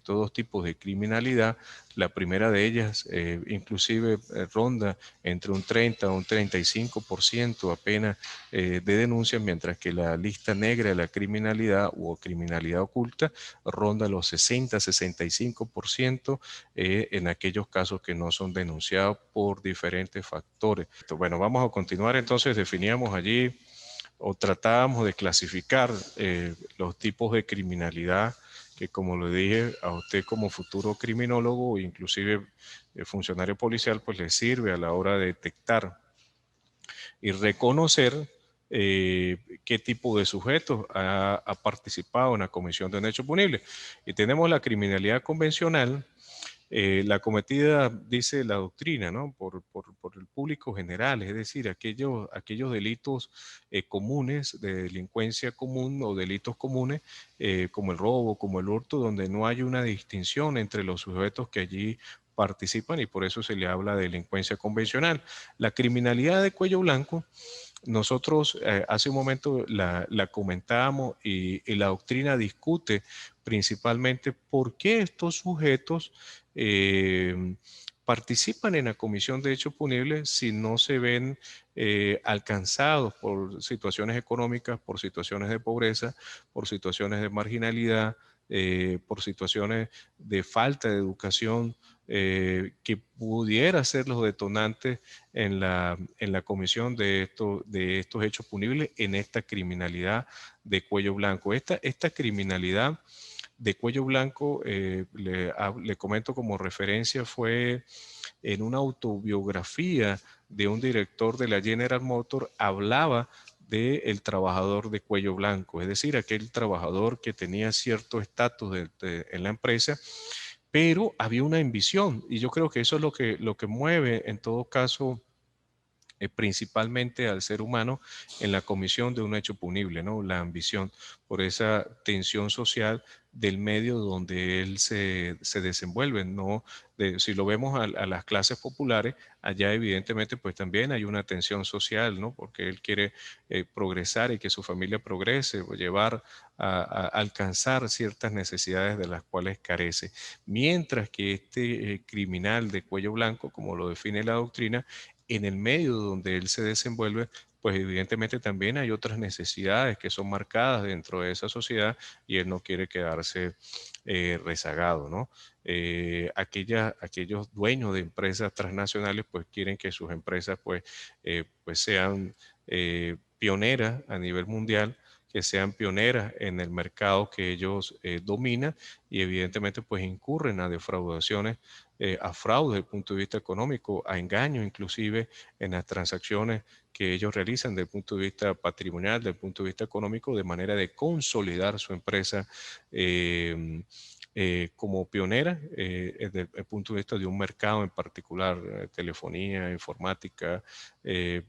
dos tipos de criminalidad. La primera de ellas inclusive ronda entre un 30 o un 35% apenas de denuncias, mientras que la lista negra de la criminalidad o criminalidad oculta ronda los 60-65% en aquellos casos que no son denunciados por diferentes factores. Bueno, vamos a continuar entonces. Definíamos allí o tratábamos de clasificar los tipos de criminalidad que, como le dije a usted como futuro criminólogo, inclusive funcionario policial, pues le sirve a la hora de detectar y reconocer qué tipo de sujetos ha participado en la comisión de un hecho punible. Y tenemos la criminalidad convencional, la cometida, dice la doctrina, ¿no? por el público general, es decir, aquellos delitos comunes, de delincuencia común o delitos comunes, como el robo, como el hurto, donde no hay una distinción entre los sujetos que allí participan, y por eso se le habla de delincuencia convencional. La criminalidad de cuello blanco, nosotros hace un momento la comentábamos, y la doctrina discute principalmente por qué estos sujetos participan en la comisión de hechos punibles si no se ven alcanzados por situaciones económicas, por situaciones de pobreza, por situaciones de marginalidad, por situaciones de falta de educación, que pudiera ser los detonantes en la comisión de estos hechos punibles en esta criminalidad de cuello blanco. Esta criminalidad de cuello blanco, le comento como referencia, fue en una autobiografía de un director de la General Motors, hablaba del trabajador de cuello blanco, es decir, aquel trabajador que tenía cierto estatus en la empresa, pero había una ambición, y yo creo que eso es lo que mueve en todo caso principalmente al ser humano en la comisión de un hecho punible, ¿no? La ambición por esa tensión social del medio donde él se desenvuelve, ¿no? Si lo vemos a las clases populares, allá evidentemente pues también hay una tensión social, ¿no? Porque él quiere progresar y que su familia progrese, o llevar a alcanzar ciertas necesidades de las cuales carece. Mientras que este criminal de cuello blanco, como lo define la doctrina, en el medio donde él se desenvuelve, pues evidentemente también hay otras necesidades que son marcadas dentro de esa sociedad y él no quiere quedarse rezagado, ¿no? Aquellos dueños de empresas transnacionales pues quieren que sus empresas pues sean pioneras a nivel mundial, que sean pioneras en el mercado que ellos dominan y evidentemente pues incurren a defraudaciones, a fraude desde el punto de vista económico, a engaño inclusive en las transacciones que ellos realizan desde el punto de vista patrimonial, desde el punto de vista económico, de manera de consolidar su empresa como pionera desde el punto de vista de un mercado en particular, telefonía, informática,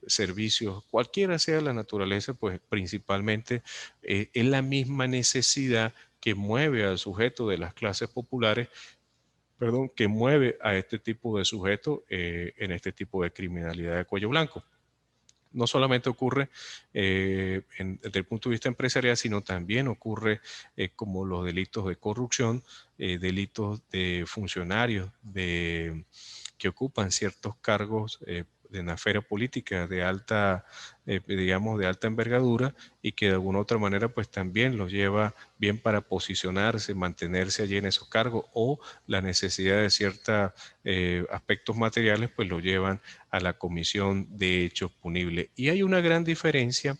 servicios, cualquiera sea la naturaleza, pues principalmente es la misma necesidad que mueve al sujeto de las clases populares, perdón, que mueve a este tipo de sujetos en este tipo de criminalidad de cuello blanco. No solamente ocurre desde el punto de vista empresarial, sino también ocurre como los delitos de corrupción, delitos de funcionarios que ocupan ciertos cargos de una esfera política de alta, digamos, de alta envergadura y que de alguna u otra manera pues también los lleva bien para posicionarse, mantenerse allí en esos cargos o la necesidad de ciertos aspectos materiales pues lo llevan a la comisión de hechos punibles. Y hay una gran diferencia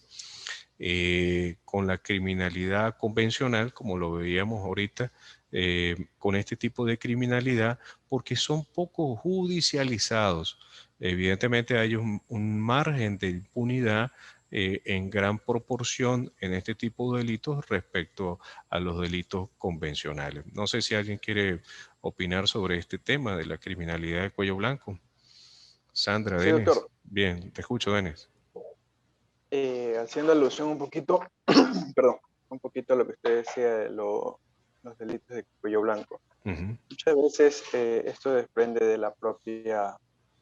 con la criminalidad convencional, como lo veíamos ahorita, con este tipo de criminalidad, porque son poco judicializados. Evidentemente hay un margen de impunidad en gran proporción en este tipo de delitos respecto a los delitos convencionales. No sé si alguien quiere opinar sobre este tema de la criminalidad de cuello blanco. Sandra, Sí, Denis. doctor. Bien, te escucho, Denis. Haciendo alusión un poquito, perdón, un poquito a lo que usted decía de los delitos de cuello blanco. Ujú, Muchas veces esto desprende de la propia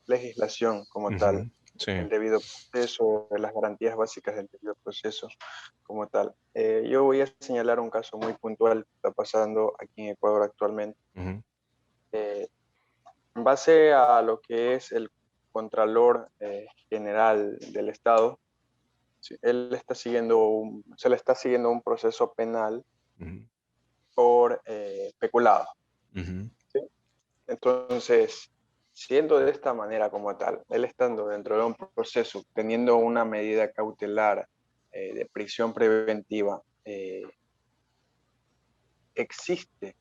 legislación como tal, ujú, sí. el debido proceso, de las garantías básicas del debido proceso como tal. Yo voy a señalar un caso muy puntual que está pasando aquí en Ecuador actualmente. Ujú, Eh, en base a lo que es el Contralor General del Estado, sí, él está se le está siguiendo un proceso penal ujú, por peculado. ujú, ¿Sí? Entonces, siendo de esta manera como tal, él estando dentro de un proceso, teniendo una medida cautelar de prisión preventiva, existe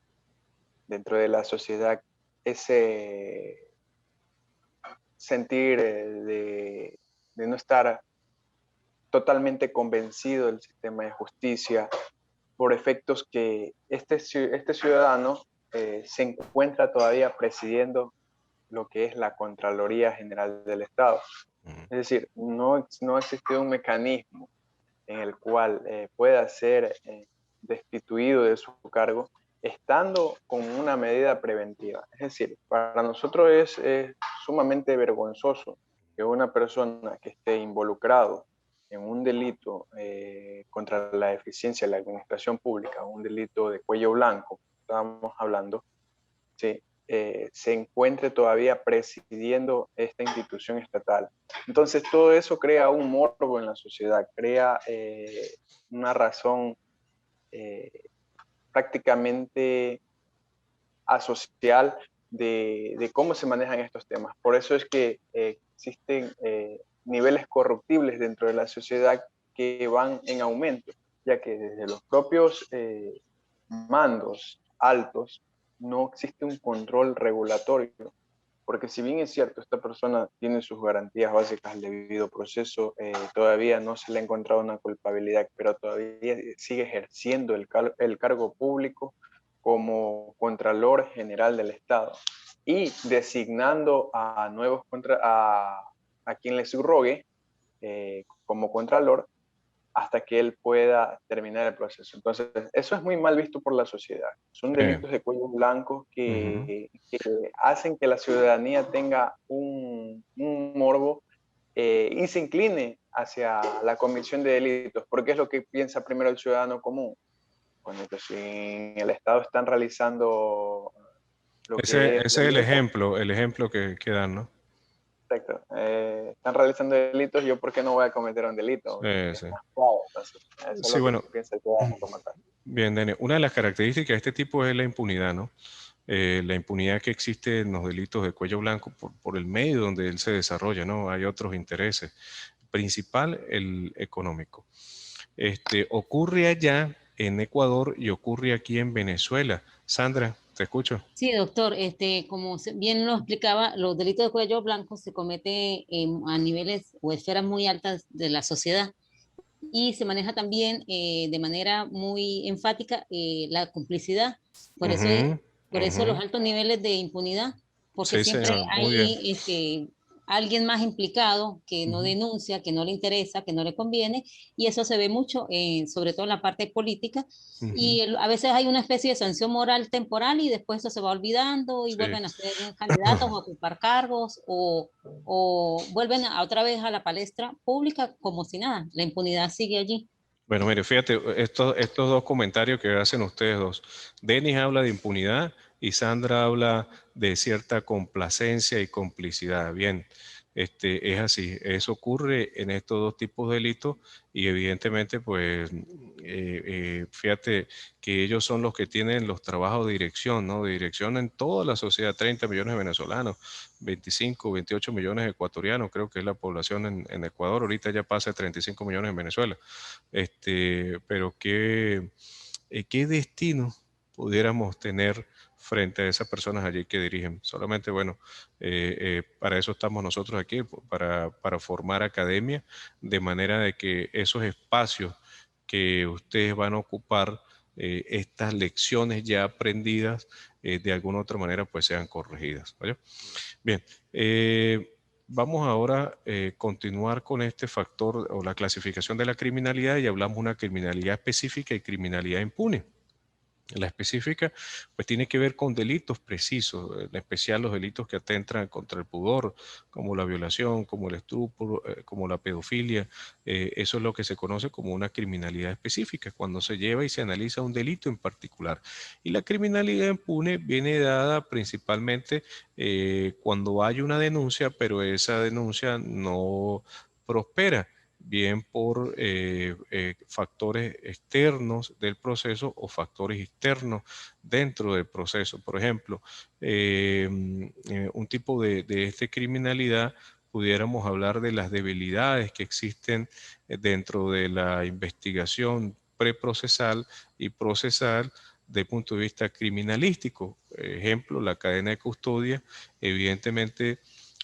dentro de la sociedad ese sentir de no estar totalmente convencido del sistema de justicia por efectos que este ciudadano se encuentra todavía presidiendo lo que es la Contraloría General del Estado. ujú. Es decir, no existe un mecanismo en el cual pueda ser destituido de su cargo estando con una medida preventiva. Es decir, para nosotros es sumamente vergonzoso que una persona que esté involucrado en un delito contra la eficiencia de la administración pública, un delito de cuello blanco, estábamos hablando, ¿sí? Se encuentre todavía presidiendo esta institución estatal. Entonces, todo eso crea un morbo en la sociedad, crea una razón eh, prácticamente asocial de cómo se manejan estos temas. Por eso es que existen niveles corruptibles dentro de la sociedad que van en aumento, ya que desde los propios mandos altos no existe un control regulatorio porque si bien es cierto, esta persona tiene sus garantías básicas al debido proceso, todavía no se le ha encontrado una culpabilidad, pero todavía sigue ejerciendo el cargo público como Contralor General del Estado y designando a nuevos a quien le subrogue como Contralor hasta que él pueda terminar el proceso. Entonces, eso es muy mal visto por la sociedad. Son delitos de cuello blanco que hacen que la ciudadanía tenga un morbo y se incline hacia la comisión de delitos, porque es lo que piensa primero el ciudadano común. Bueno, pues si en el Estado están realizando lo que Ese es es delito, el ejemplo que dan, ¿no? perfecto, están realizando delitos, yo por qué no voy a cometer un delito. Sí, Es sí. más suave. Entonces, eso es Sí, lo que bueno, piensa el ciudadano como tal. bien, Dene. Una de las características de este tipo es la impunidad, ¿no? La impunidad que existe en los delitos de cuello blanco por el medio donde él se desarrolla, ¿no? Hay otros intereses. Principal, el económico. Ocurre allá en Ecuador y ocurre aquí en Venezuela. Sandra, te escucho. Sí, doctor, como bien lo explicaba, los delitos de cuello blanco se cometen a niveles o esferas muy altas de la sociedad y se maneja también de manera muy enfática la complicidad. Por eso, Ujú, por eso los ujú. altos niveles de impunidad, porque Sí, siempre señor, muy bien. hay alguien más implicado que no Ujú. denuncia, que no le interesa, que no le conviene, y eso se ve mucho, sobre todo en la parte política. Ujú. Y a veces hay una especie de sanción moral temporal y después eso se va olvidando y Sí. vuelven a ser candidatos o a ocupar cargos o vuelven otra vez a la palestra pública como si nada, la impunidad sigue allí. Bueno, mire, fíjate, estos dos comentarios que hacen ustedes dos. Denis habla de impunidad y Sandra habla de cierta complacencia y complicidad. Bien, es así. Eso ocurre en estos dos tipos de delitos y evidentemente, pues, fíjate que ellos son los que tienen los trabajos de dirección, ¿no? De dirección en toda la sociedad, 30 millones de venezolanos, 25, 28 millones de ecuatorianos, creo que es la población en Ecuador. Ahorita ya pasa de 35 millones en Venezuela. Pero ¿qué destino pudiéramos tener frente a esas personas allí que dirigen? Solamente, bueno, para eso estamos nosotros aquí, para formar academia, de manera de que esos espacios que ustedes van a ocupar, estas lecciones ya aprendidas, de alguna otra manera, pues sean corregidas, ¿vale? Bien, vamos ahora a continuar con este factor o la clasificación de la criminalidad y hablamos de una criminalidad específica y criminalidad impune. La específica, pues tiene que ver con delitos precisos, en especial los delitos que atentan contra el pudor, como la violación, como el estupro, como la pedofilia. Eso es lo que se conoce como una criminalidad específica, cuando se lleva y se analiza un delito en particular. Y la criminalidad impune viene dada principalmente cuando hay una denuncia, pero esa denuncia no prospera bien por factores externos del proceso o factores externos dentro del proceso. Por ejemplo, un tipo de criminalidad, pudiéramos hablar de las debilidades que existen dentro de la investigación preprocesal y procesal desde el punto de vista criminalístico. Ejemplo, la cadena de custodia, evidentemente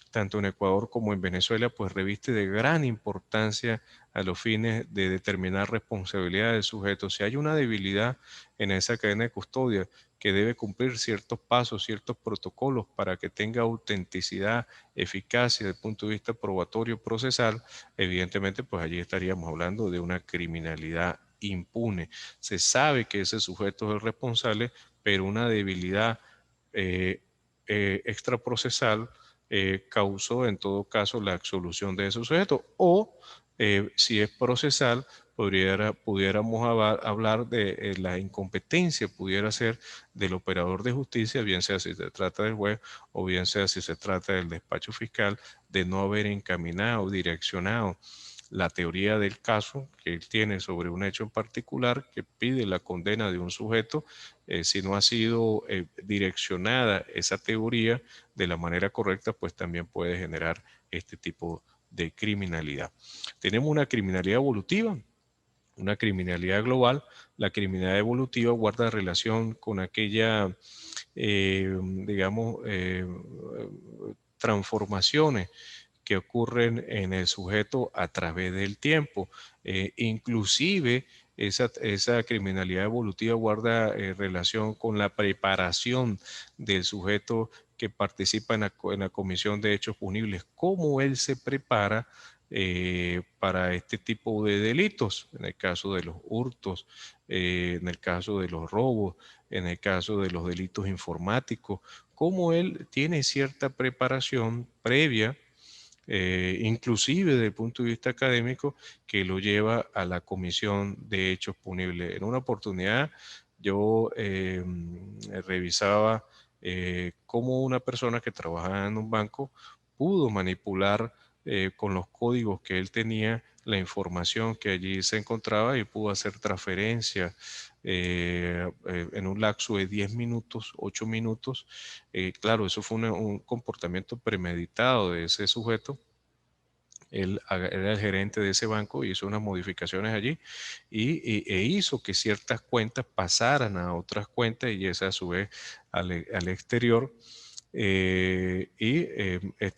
tanto en Ecuador como en Venezuela, pues reviste de gran importancia a los fines de determinar responsabilidad del sujeto. Si hay una debilidad en esa cadena de custodia que debe cumplir ciertos pasos, ciertos protocolos para que tenga autenticidad, eficacia desde el punto de vista probatorio procesal, evidentemente pues allí estaríamos hablando de una criminalidad impune. Se sabe que ese sujeto es el responsable, pero una debilidad eh, extraprocesal causó en todo caso la absolución de ese sujeto. O si es procesal, pudiéramos hablar de la incompetencia, pudiera ser del operador de justicia, bien sea si se trata del juez o bien sea si se trata del despacho fiscal, de no haber encaminado, direccionado la teoría del caso que él tiene sobre un hecho en particular que pide la condena de un sujeto. Si no ha sido direccionada esa teoría de la manera correcta, pues también puede generar este tipo de criminalidad. Tenemos una criminalidad evolutiva, una criminalidad global. La criminalidad evolutiva guarda relación con aquella digamos, transformaciones que ocurren en el sujeto a través del tiempo. Inclusive esa criminalidad evolutiva guarda relación con la preparación del sujeto que participa en la comisión de hechos punibles, cómo él se prepara para este tipo de delitos, en el caso de los hurtos, en el caso de los robos, en el caso de los delitos informáticos, cómo él tiene cierta preparación previa, inclusive desde el punto de vista académico, que lo lleva a la comisión de hechos punibles. En una oportunidad yo revisaba cómo una persona que trabajaba en un banco pudo manipular con los códigos que él tenía la información que allí se encontraba y pudo hacer transferencia en un lapso de 10 minutos, 8 minutos. Claro, eso fue un comportamiento premeditado de ese sujeto. Él era el gerente de ese banco, hizo unas modificaciones allí e hizo que ciertas cuentas pasaran a otras cuentas y esa a su vez al exterior. Este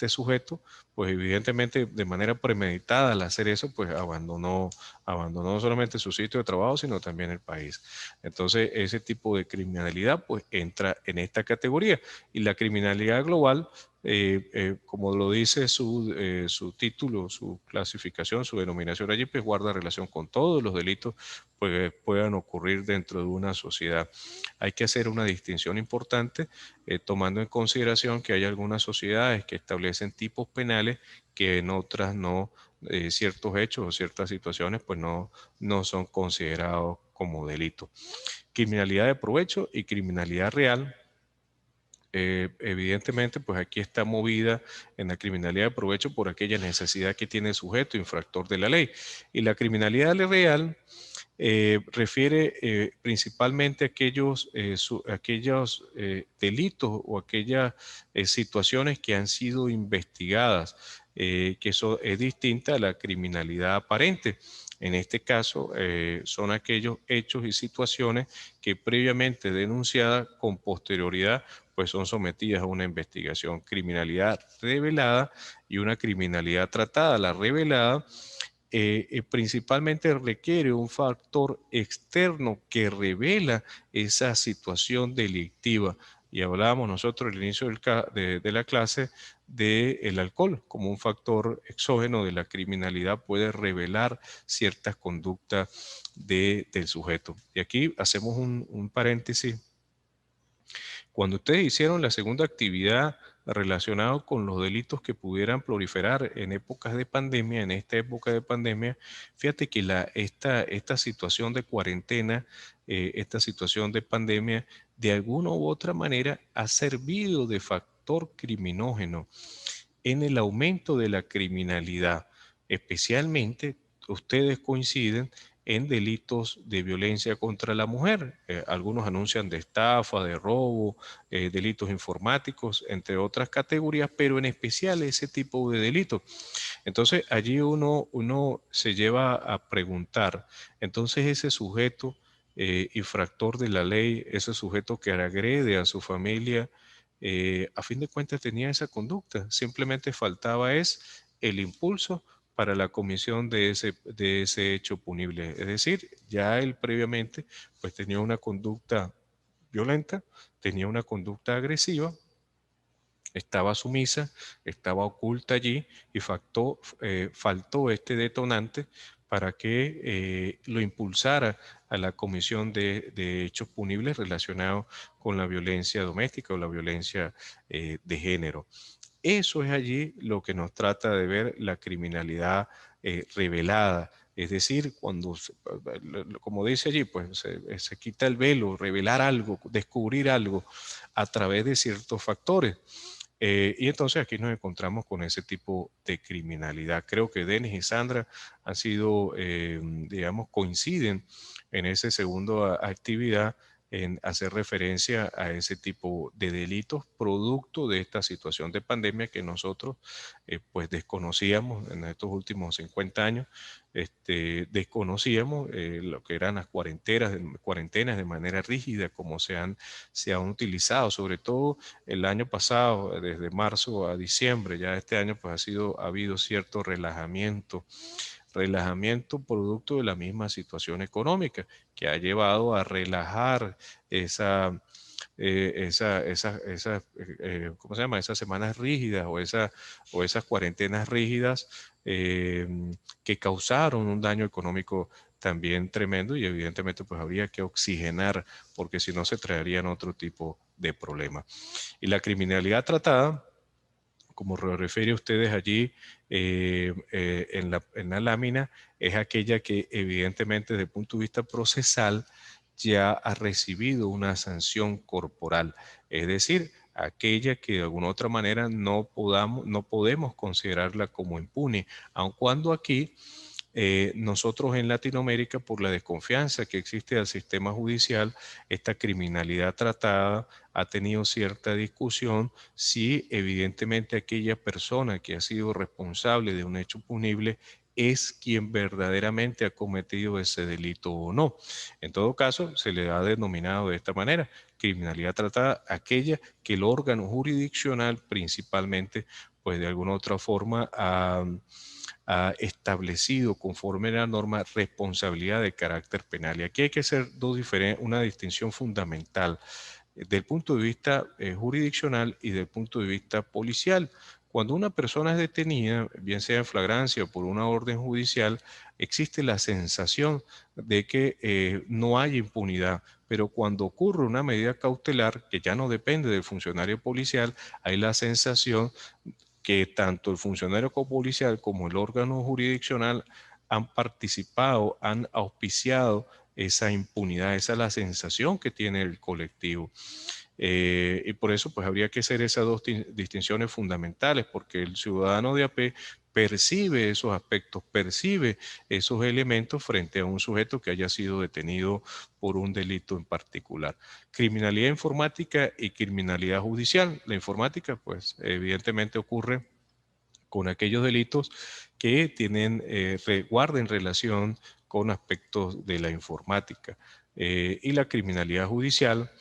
sujeto, pues evidentemente de manera premeditada al hacer eso, pues abandonó no solamente su sitio de trabajo, sino también el país. Entonces, ese tipo de criminalidad, pues entra en esta categoría. Y la criminalidad global, como lo dice su título, su clasificación, su denominación allí, pues guarda relación con todos los delitos pues, puedan ocurrir dentro de una sociedad. Hay que hacer una distinción importante, tomando en consideración que hay algunas sociedades que establecen tipos penales que en otras no, ciertos hechos o ciertas situaciones pues no son considerados como delitos. Criminalidad de provecho y criminalidad real. Evidentemente, pues aquí está movida en la criminalidad de provecho por aquella necesidad que tiene el sujeto infractor de la ley. Y la criminalidad real refiere principalmente a aquellos delitos o aquellas situaciones que han sido investigadas, que eso es distinta a la criminalidad aparente. En este caso, son aquellos hechos y situaciones que previamente denunciadas con posterioridad pues son sometidas a una investigación. Criminalidad revelada y una criminalidad tratada. La revelada principalmente requiere un factor externo que revela esa situación delictiva. Y hablábamos nosotros al inicio de la clase del alcohol como un factor exógeno de la criminalidad, puede revelar ciertas conductas del sujeto. Y aquí hacemos un paréntesis. Cuando ustedes hicieron la segunda actividad relacionada con los delitos que pudieran proliferar en épocas de pandemia, en esta época de pandemia, fíjate que esta situación de cuarentena, esta situación de pandemia, de alguna u otra manera ha servido de factor criminógeno en el aumento de la criminalidad. Especialmente, ustedes coinciden en delitos de violencia contra la mujer. Algunos anuncian de estafa, de robo, delitos informáticos, entre otras categorías, pero en especial ese tipo de delitos. Entonces, allí uno se lleva a preguntar, entonces ese sujeto infractor de la ley, ese sujeto que agrede a su familia, a fin de cuentas tenía esa conducta, simplemente faltaba es el impulso para la comisión de ese hecho punible. Es decir, ya él previamente pues tenía una conducta violenta, tenía una conducta agresiva, estaba sumisa, estaba oculta allí y faltó este detonante para que lo impulsara a la comisión de hechos punibles relacionados con la violencia doméstica o la violencia de género. Eso es allí lo que nos trata de ver la criminalidad revelada. Es decir, cuando, como dice allí, pues se quita el velo, revelar algo, descubrir algo a través de ciertos factores. Y entonces aquí nos encontramos con ese tipo de criminalidad. Creo que Denis y Sandra han sido, digamos, coinciden en esa segunda actividad en hacer referencia a ese tipo de delitos producto de esta situación de pandemia que nosotros pues desconocíamos en estos últimos 50 años. Desconocíamos lo que eran las cuarentenas de manera rígida, como se han utilizado, sobre todo el año pasado, desde marzo a diciembre. Ya este año pues ha habido cierto relajamiento producto de la misma situación económica que ha llevado a relajar esa, ¿cómo se llama? Esas semanas rígidas o esas cuarentenas rígidas eh, que causaron un daño económico también tremendo, y evidentemente pues habría que oxigenar, porque si no se traerían otro tipo de problemas. Y la criminalidad tratada, como lo refiere ustedes allí en la lámina, es aquella que evidentemente desde el punto de vista procesal ya ha recibido una sanción corporal, es decir, aquella que de alguna otra manera no podemos considerarla como impune, aun cuando aquí nosotros en Latinoamérica, por la desconfianza que existe al sistema judicial, esta criminalidad tratada ha tenido cierta discusión si evidentemente aquella persona que ha sido responsable de un hecho punible es quien verdaderamente ha cometido ese delito o no. En todo caso, se le ha denominado de esta manera: criminalidad tratada, aquella que el órgano jurisdiccional principalmente, pues de alguna otra forma ha establecido conforme a la norma responsabilidad de carácter penal. Y aquí hay que hacer una distinción fundamental del punto de vista jurisdiccional y del punto de vista policial. Cuando una persona es detenida, bien sea en flagrancia o por una orden judicial, existe la sensación de que no hay impunidad. Pero cuando ocurre una medida cautelar que ya no depende del funcionario policial, hay la sensación que tanto el funcionario policial como el órgano jurisdiccional han participado, han auspiciado esa impunidad. Esa es la sensación que tiene el colectivo. Y por eso pues habría que hacer esas dos distinciones fundamentales, porque el ciudadano de a pie percibe esos aspectos, percibe esos elementos frente a un sujeto que haya sido detenido por un delito en particular. Criminalidad informática y criminalidad judicial. La informática pues evidentemente ocurre con aquellos delitos que guarden relación con aspectos de la informática. Y la criminalidad judicial,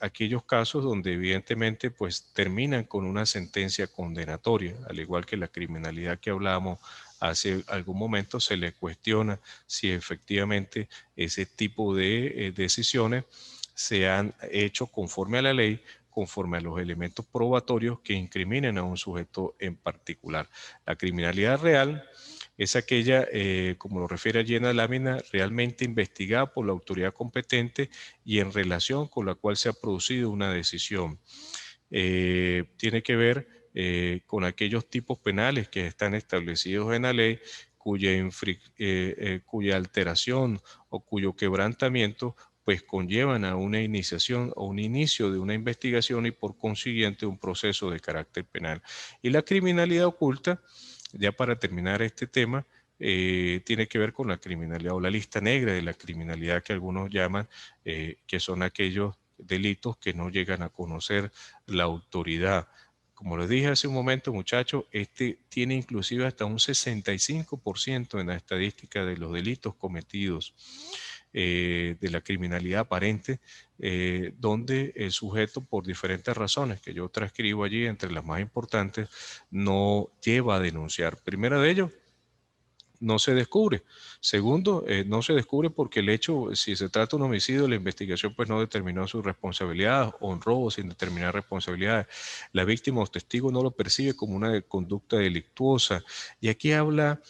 aquellos casos donde evidentemente pues terminan con una sentencia condenatoria, al igual que la criminalidad que hablábamos hace algún momento. Se le cuestiona si efectivamente ese tipo de decisiones se han hecho conforme a la ley, conforme a los elementos probatorios que incriminen a un sujeto en particular. La criminalidad real es aquella, como lo refiere allí en la lámina, realmente investigada por la autoridad competente y en relación con la cual se ha producido una decisión. Tiene que ver con aquellos tipos penales que están establecidos en la ley, cuya alteración o cuyo quebrantamiento pues conllevan a una iniciación o un inicio de una investigación y por consiguiente un proceso de carácter penal. Y la criminalidad oculta, ya para terminar este tema, tiene que ver con la criminalidad o la lista negra de la criminalidad que algunos llaman, que son aquellos delitos que no llegan a conocer la autoridad. Como les dije hace un momento, muchachos, este tiene inclusive hasta un 65% en la estadística de los delitos cometidos de la criminalidad aparente, donde el sujeto, por diferentes razones que yo transcribo allí, entre las más importantes, no lleva a denunciar. Primera de ellos, no se descubre. Segundo, no se descubre porque el hecho, si se trata de un homicidio, la investigación pues no determinó su responsabilidad, o un robo sin determinar responsabilidades. La víctima o testigo no lo percibe como una conducta delictuosa. Y aquí habla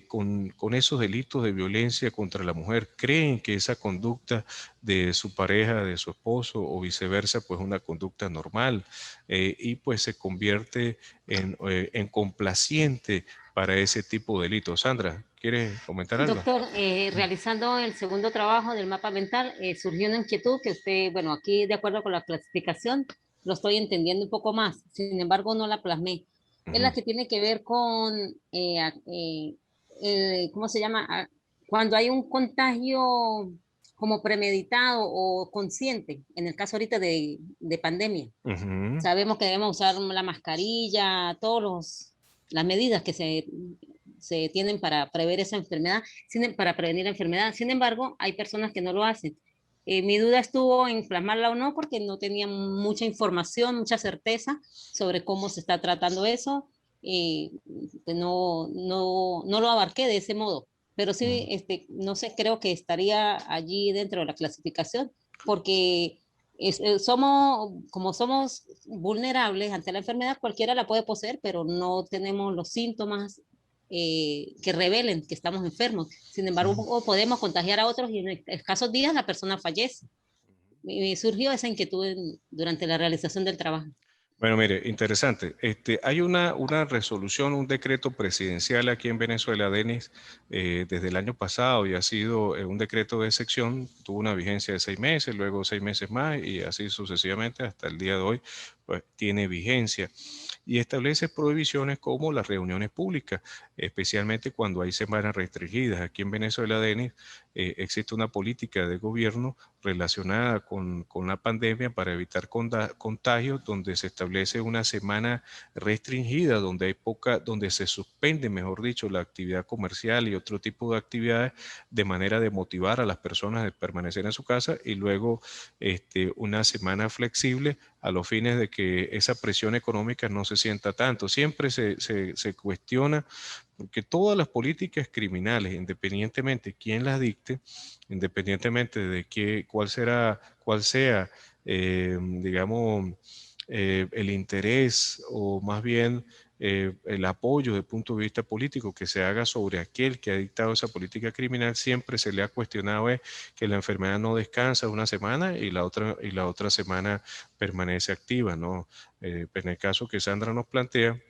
con esos delitos de violencia contra la mujer, creen que esa conducta de su pareja, de su esposo o viceversa, pues una conducta normal, y pues se convierte en complaciente para ese tipo de delitos. Sandra, ¿quieres comentar algo? Doctor, realizando el segundo trabajo del mapa mental, surgió una inquietud que usted, bueno, aquí de acuerdo con la clasificación, lo estoy entendiendo un poco más, sin embargo no la plasmé. Es la Ujú. que tiene que ver con, ¿cómo se llama? Cuando hay un contagio como premeditado o consciente, en el caso ahorita de pandemia. Ujú. Sabemos que debemos usar la mascarilla, las medidas que se tienen para prever esa enfermedad, para prevenir la enfermedad. Sin embargo, hay personas que no lo hacen. Mi duda estuvo en plasmarla o no, porque no tenía mucha información, mucha certeza sobre cómo se está tratando eso. Pues no lo abarqué de ese modo, pero sí, no sé, creo que estaría allí dentro de la clasificación, porque como somos vulnerables ante la enfermedad, cualquiera la puede poseer, pero no tenemos los síntomas que revelen que estamos enfermos. Sin embargo, podemos contagiar a otros y en escasos días la persona fallece. Me surgió esa inquietud durante la realización del trabajo. Bueno, mire, interesante. Hay una resolución, un decreto presidencial aquí en Venezuela, Denis, desde el año pasado y ha sido un decreto de excepción, tuvo una vigencia de 6 meses, luego 6 meses más y así sucesivamente hasta el día de hoy, pues tiene vigencia y establece prohibiciones como las reuniones públicas, especialmente cuando hay semanas restringidas. Aquí en Venezuela, Denis, existe una política de gobierno relacionada con la pandemia para evitar contagios, donde se establece una semana restringida, donde se suspende, mejor dicho, la actividad comercial y otro tipo de actividades, de manera de motivar a las personas a permanecer en su casa y luego una semana flexible a los fines de que esa presión económica no se sienta tanto. Siempre se cuestiona porque todas las políticas criminales, independientemente de quién las dicte, independientemente de cuál sea, digamos, el interés o más bien el apoyo desde el punto de vista político que se haga sobre aquel que ha dictado esa política criminal, siempre se le ha cuestionado que la enfermedad no descansa una semana y la otra semana permanece activa, ¿no? Pues en el caso que Sandra nos plantea,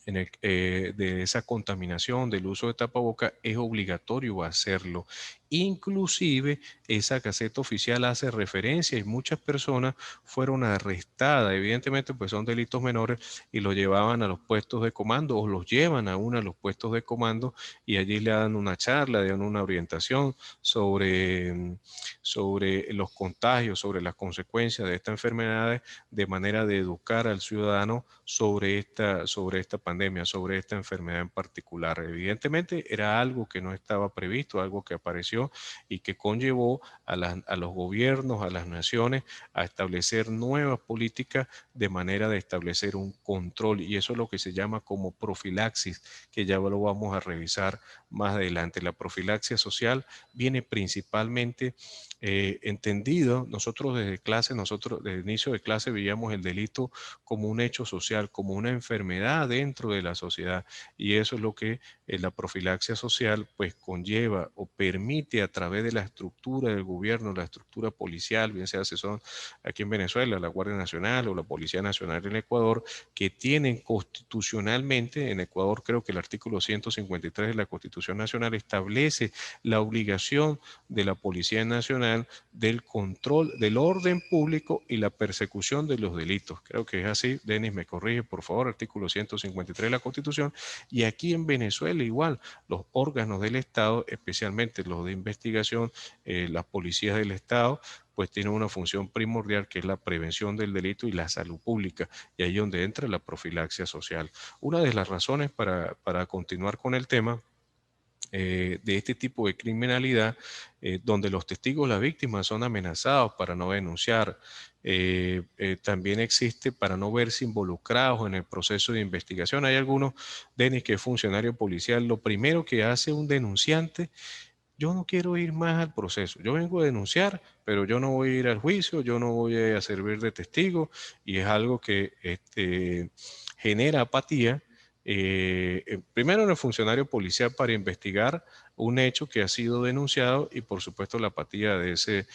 de esa contaminación, del uso de tapaboca, es obligatorio hacerlo. Inclusive esa Gaceta Oficial hace referencia y muchas personas fueron arrestadas, evidentemente pues son delitos menores y los llevaban a los puestos de comando o los llevan aún a los puestos de comando y allí le dan una charla, le dan una orientación sobre los contagios, sobre las consecuencias de estas enfermedades, de manera de educar al ciudadano sobre esta pandemia, sobre esta enfermedad en particular. Evidentemente era algo que no estaba previsto, algo que apareció y que conllevó a los gobiernos, a las naciones, a establecer nuevas políticas de manera de establecer un control. Y eso es lo que se llama como profilaxis, que ya lo vamos a revisar más adelante. La profilaxia social viene principalmente entendido. Nosotros desde inicio de clase veíamos el delito como un hecho social, como una enfermedad dentro de la sociedad. Y eso es lo que la profilaxia social pues conlleva o permite a través de la estructura del gobierno, la estructura policial, bien sea si son aquí en Venezuela, la Guardia Nacional o la Policía Nacional en Ecuador, que tienen constitucionalmente, en Ecuador creo que el artículo 153 de la Constitución Nacional establece la obligación de la Policía Nacional del control del orden público y la persecución de los delitos. Creo que es así. Denis, me corrige, por favor, artículo 153 de la Constitución. Y aquí en Venezuela igual, los órganos del Estado, especialmente los de investigación, las policías del Estado, pues tienen una función primordial que es la prevención del delito y la salud pública. Y ahí es donde entra la profilaxia social. Una de las razones para continuar con el tema de este tipo de criminalidad, donde los testigos, las víctimas, son amenazados para no denunciar. También existe para no verse involucrados en el proceso de investigación. Hay algunos, Denis, que es funcionario policial, lo primero que hace un denunciante: yo no quiero ir más al proceso, yo vengo a denunciar, pero yo no voy a ir al juicio, yo no voy a servir de testigo, y es algo que genera apatía. Primero en el funcionario policial para investigar un hecho que ha sido denunciado y por supuesto la apatía de ese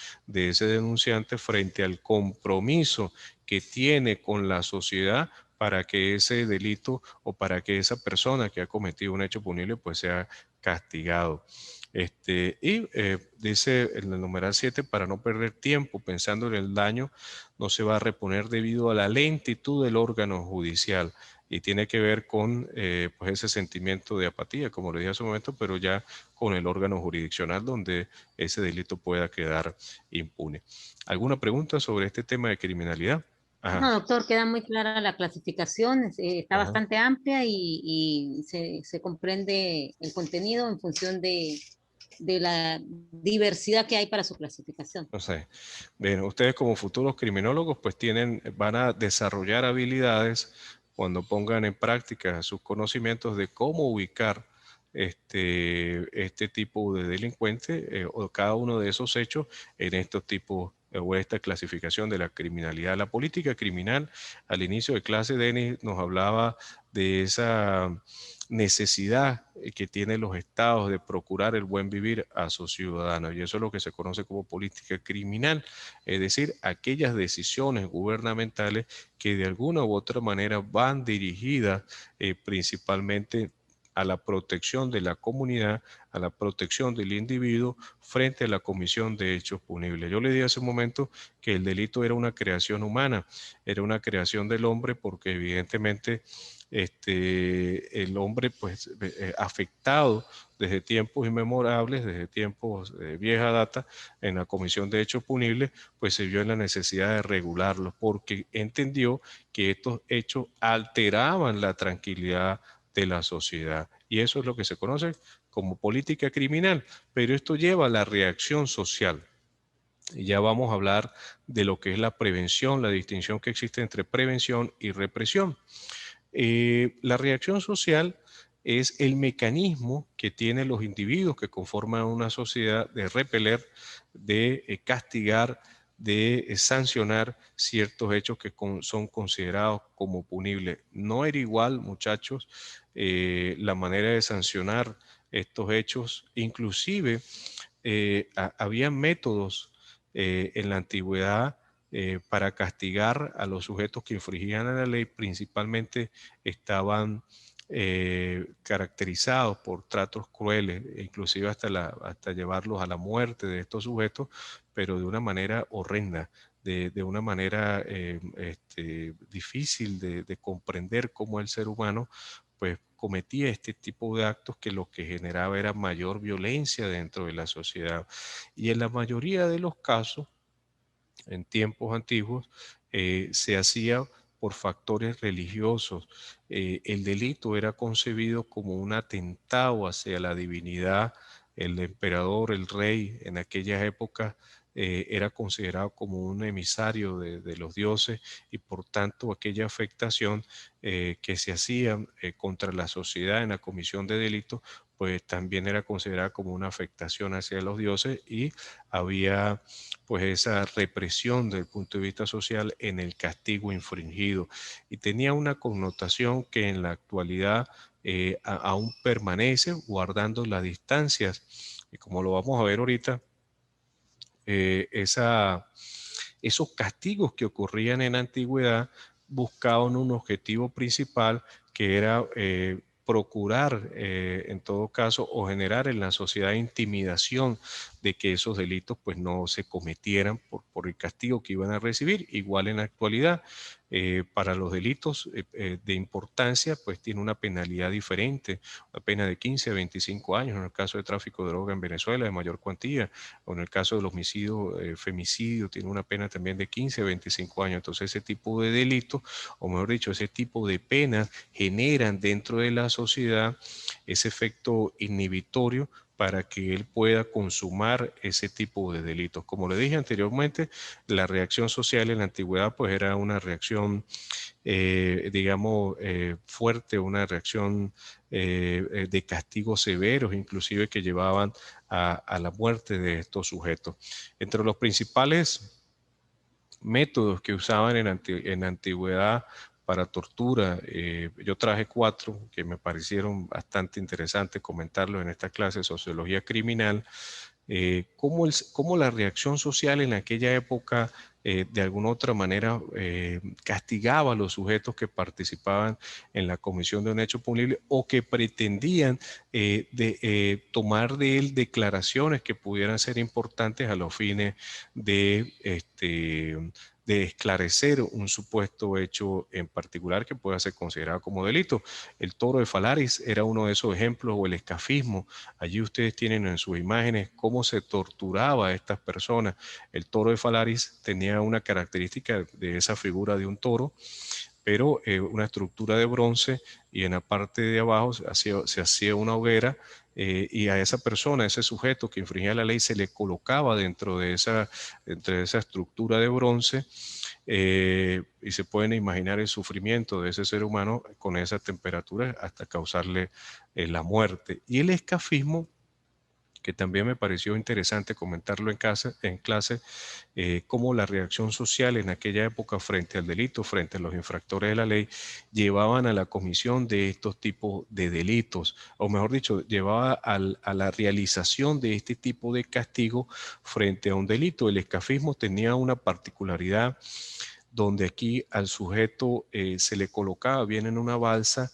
denunciante frente al compromiso que tiene con la sociedad para que ese delito o para que esa persona que ha cometido un hecho punible pues sea castigado. Dice en el numeral 7, para no perder tiempo pensando en el daño, no se va a reponer debido a la lentitud del órgano judicial. y tiene que ver con pues ese sentimiento de apatía, como le dije hace un momento, pero ya con el órgano jurisdiccional donde ese delito pueda quedar impune. ¿Alguna pregunta sobre este tema de criminalidad? Ajá, No, doctor, queda muy clara la clasificación, está ajá. bastante amplia y se comprende el contenido en función de la diversidad que hay para su clasificación. No sé. Bien, ustedes como futuros criminólogos pues van a desarrollar habilidades cuando pongan en práctica sus conocimientos de cómo ubicar este tipo de delincuente o cada uno de esos hechos en estos tipos o esta clasificación de la criminalidad. La política criminal, al inicio de clase, Denis nos hablaba de esa necesidad que tienen los estados de procurar el buen vivir a sus ciudadanos. Y eso es lo que se conoce como política criminal, es decir, aquellas decisiones gubernamentales que de alguna u otra manera van dirigidas principalmente a la protección de la comunidad, a la protección del individuo frente a la comisión de hechos punibles. Yo le dije hace un momento que el delito era una creación humana, era una creación del hombre porque evidentemente el hombre pues afectado desde tiempos inmemorables, desde tiempos de vieja data, en la Comisión de Hechos Punibles, pues se vio en la necesidad de regularlos porque entendió que estos hechos alteraban la tranquilidad de la sociedad. Y eso es lo que se conoce como política criminal, pero esto lleva a la reacción social. Y ya vamos a hablar de lo que es la prevención, la distinción que existe entre prevención y represión. La reacción social es el mecanismo que tienen los individuos que conforman una sociedad de repeler, de castigar, de sancionar ciertos hechos que son considerados como punibles. No era igual, muchachos, la manera de sancionar estos hechos. Inclusive había métodos en la antigüedad para castigar a los sujetos que infringían la ley, principalmente estaban caracterizados por tratos crueles, inclusive hasta llevarlos a la muerte de estos sujetos, pero de una manera horrenda, de una manera difícil de comprender cómo el ser humano pues cometía este tipo de actos que lo que generaba era mayor violencia dentro de la sociedad. Y en la mayoría de los casos, en tiempos antiguos, se hacía por factores religiosos. El delito era concebido como un atentado hacia la divinidad. El emperador, el rey, en aquellas épocas era considerado como un emisario de los dioses y por tanto aquella afectación que se hacía contra la sociedad en la comisión de delitos, pues también era considerada como una afectación hacia los dioses y había pues esa represión desde el punto de vista social en el castigo infringido y tenía una connotación que en la actualidad aún permanece guardando las distancias y como lo vamos a ver ahorita, esos castigos que ocurrían en la antigüedad buscaban un objetivo principal que era procurar en todo caso o generar en la sociedad intimidación de que esos delitos pues no se cometieran por el castigo que iban a recibir. Igual en la actualidad, para los delitos de importancia pues tiene una penalidad diferente, una pena de 15 a 25 años en el caso de tráfico de droga en Venezuela de mayor cuantía, o en el caso del homicidio, femicidio, tiene una pena también de 15 a 25 años. Entonces ese tipo de delitos, o mejor dicho, ese tipo de penas generan dentro de la sociedad ese efecto inhibitorio para que él pueda consumar ese tipo de delitos. Como le dije anteriormente, la reacción social en la antigüedad pues era una reacción digamos, fuerte, una reacción de castigos severos, inclusive que llevaban a la muerte de estos sujetos. Entre los principales métodos que usaban en la antigüedad para tortura, yo traje 4 que me parecieron bastante interesantes comentarlos en esta clase de sociología criminal. Cómo la reacción social en aquella época de alguna otra manera castigaba a los sujetos que participaban en la comisión de un hecho punible o que pretendían tomar de él declaraciones que pudieran ser importantes a los fines de de esclarecer un supuesto hecho en particular que pueda ser considerado como delito. El toro de Falaris era uno de esos ejemplos, o el escafismo. Allí ustedes tienen en sus imágenes cómo se torturaba a estas personas. El toro de Falaris tenía una característica de esa figura de un toro, pero una estructura de bronce, y en la parte de abajo se hacía una hoguera, y a esa persona, a ese sujeto que infringía la ley, se le colocaba dentro de esa estructura de bronce, y se pueden imaginar el sufrimiento de ese ser humano con esa temperatura hasta causarle la muerte. Y el escafismo, que también me pareció interesante comentarlo en clase, cómo la reacción social en aquella época frente al delito, frente a los infractores de la ley, llevaban a la comisión de estos tipos de delitos, o mejor dicho, llevaba a la realización de este tipo de castigo frente a un delito. El escafismo tenía una particularidad donde aquí al sujeto se le colocaba bien en una balsa,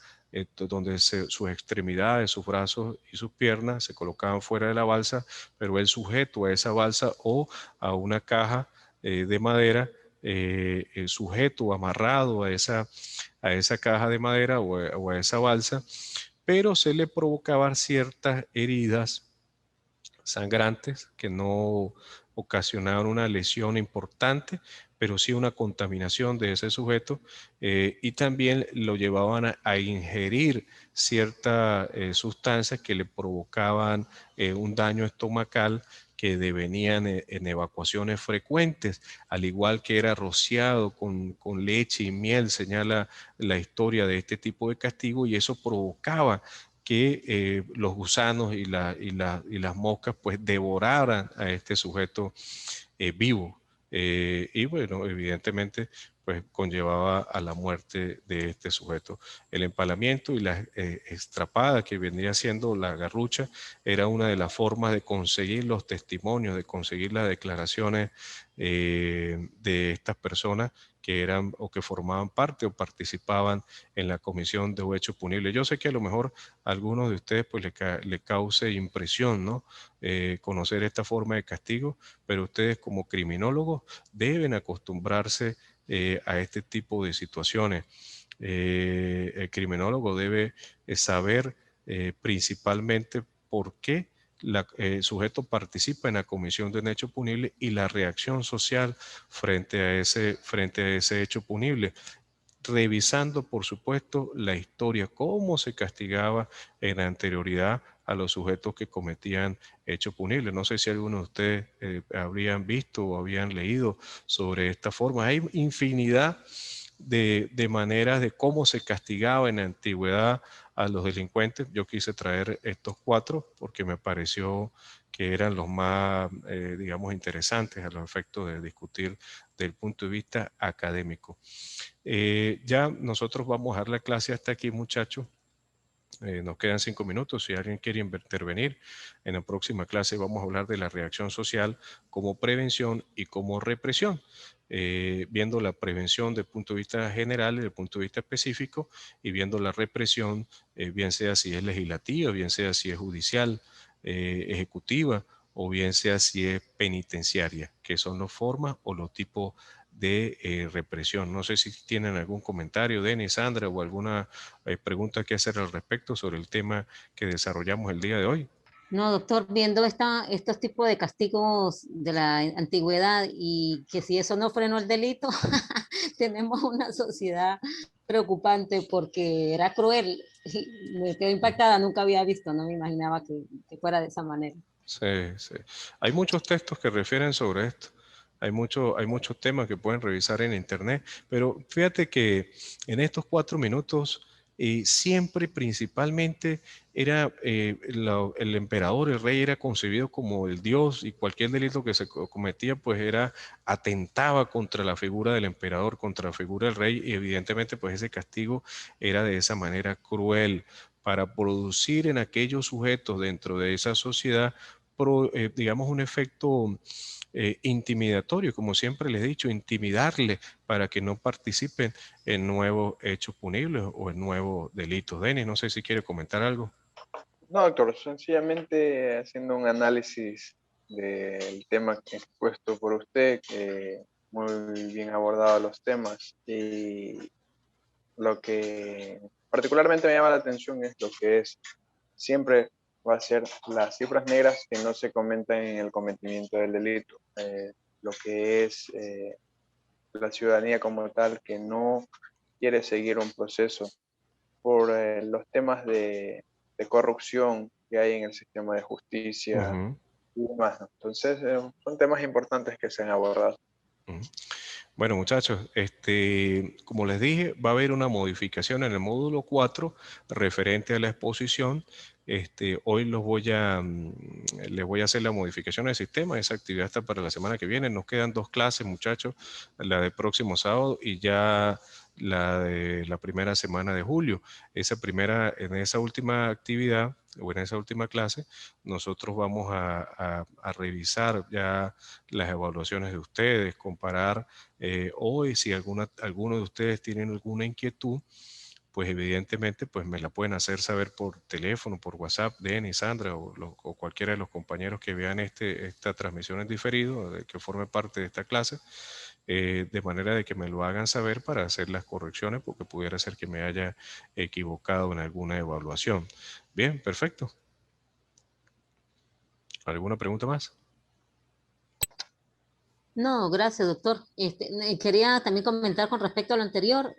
donde sus extremidades, sus brazos y sus piernas se colocaban fuera de la balsa, pero el sujeto a esa balsa o a una caja de madera, el sujeto amarrado a esa caja de madera o a esa balsa, pero se le provocaban ciertas heridas sangrantes que no ocasionaban una lesión importante, pero sí una contaminación de ese sujeto, y también lo llevaban a ingerir ciertas sustancias que le provocaban un daño estomacal, que devenían en evacuaciones frecuentes, al igual que era rociado con leche y miel, señala la historia de este tipo de castigo, y eso provocaba que los gusanos y las moscas pues devoraran a este sujeto vivo. Y bueno, evidentemente pues conllevaba a la muerte de este sujeto. El empalamiento y la estrapada, que vendría siendo la garrucha, era una de las formas de conseguir los testimonios, de conseguir las declaraciones de estas personas que eran o que formaban parte o participaban en la comisión de un hecho punible. Yo sé que a lo mejor a algunos de ustedes pues le cause impresión, ¿no? Conocer esta forma de castigo, pero ustedes como criminólogos deben acostumbrarse a este tipo de situaciones. El criminólogo debe saber principalmente por qué el sujeto participa en la comisión de un hecho punible y la reacción social frente a ese hecho punible, revisando, por supuesto, la historia, cómo se castigaba en la anterioridad a los sujetos que cometían hechos punibles. No sé si algunos de ustedes habrían visto o habían leído sobre esta forma. Hay infinidad de maneras de cómo se castigaba en la antigüedad a los delincuentes. Yo quise traer estos cuatro porque me pareció que eran los más, digamos, interesantes a los efectos de discutir desde el punto de vista académico. Ya nosotros vamos a dar la clase hasta aquí, muchachos. Nos quedan 5 minutos. Si alguien quiere intervenir, en la próxima clase vamos a hablar de la reacción social como prevención y como represión, viendo la prevención desde el punto de vista general y desde el punto de vista específico, y viendo la represión, bien sea si es legislativa, bien sea si es judicial, ejecutiva, o bien sea si es penitenciaria, que son las formas o los tipos de represión. No sé si tienen algún comentario, Denis, Sandra, o alguna pregunta que hacer al respecto sobre el tema que desarrollamos el día de hoy. No, doctor, viendo estos tipos de castigos de la antigüedad y que si eso no frenó el delito, tenemos una sociedad preocupante porque era cruel. Y me quedé impactada, nunca había visto, no me imaginaba que fuera de esa manera. Sí, sí. Hay muchos textos que refieren sobre esto. Hay muchos temas que pueden revisar en internet, pero fíjate que en estos 4 minutos siempre principalmente era el emperador, el rey era concebido como el dios, y cualquier delito que se cometía pues atentaba contra la figura del emperador, contra la figura del rey, y evidentemente pues ese castigo era de esa manera cruel para producir en aquellos sujetos dentro de esa sociedad, digamos, un efecto intimidatorio, como siempre les he dicho, intimidarles para que no participen en nuevos hechos punibles o en nuevos delitos. Denis, no sé si quiere comentar algo. No, doctor, sencillamente haciendo un análisis del tema expuesto por usted, que muy bien abordados los temas. Y lo que particularmente me llama la atención es lo que es siempre va a ser las cifras negras que no se comentan en el cometimiento del delito. Lo que es la ciudadanía como tal que no quiere seguir un proceso por los temas de corrupción que hay en el sistema de justicia Ujú, y demás, ¿no? Entonces, son temas importantes que se han abordado. ujú. Bueno, muchachos, como les dije, va a haber una modificación en el módulo 4 referente a la exposición. Hoy les voy a hacer la modificación del sistema. Esa actividad está para la semana que viene. Nos quedan 2 clases, muchachos, la del próximo sábado y ya la de la primera semana de julio. En esa última actividad o en esa última clase, nosotros vamos a revisar ya las evaluaciones de ustedes, comparar hoy, si alguno de ustedes tienen alguna inquietud, pues evidentemente pues me la pueden hacer saber por teléfono, por WhatsApp, Denis, Sandra o cualquiera de los compañeros que vean esta transmisión en diferido, que forme parte de esta clase, de manera de que me lo hagan saber para hacer las correcciones, porque pudiera ser que me haya equivocado en alguna evaluación. Bien, perfecto. ¿Alguna pregunta más? No, gracias, doctor. Quería también comentar con respecto a lo anterior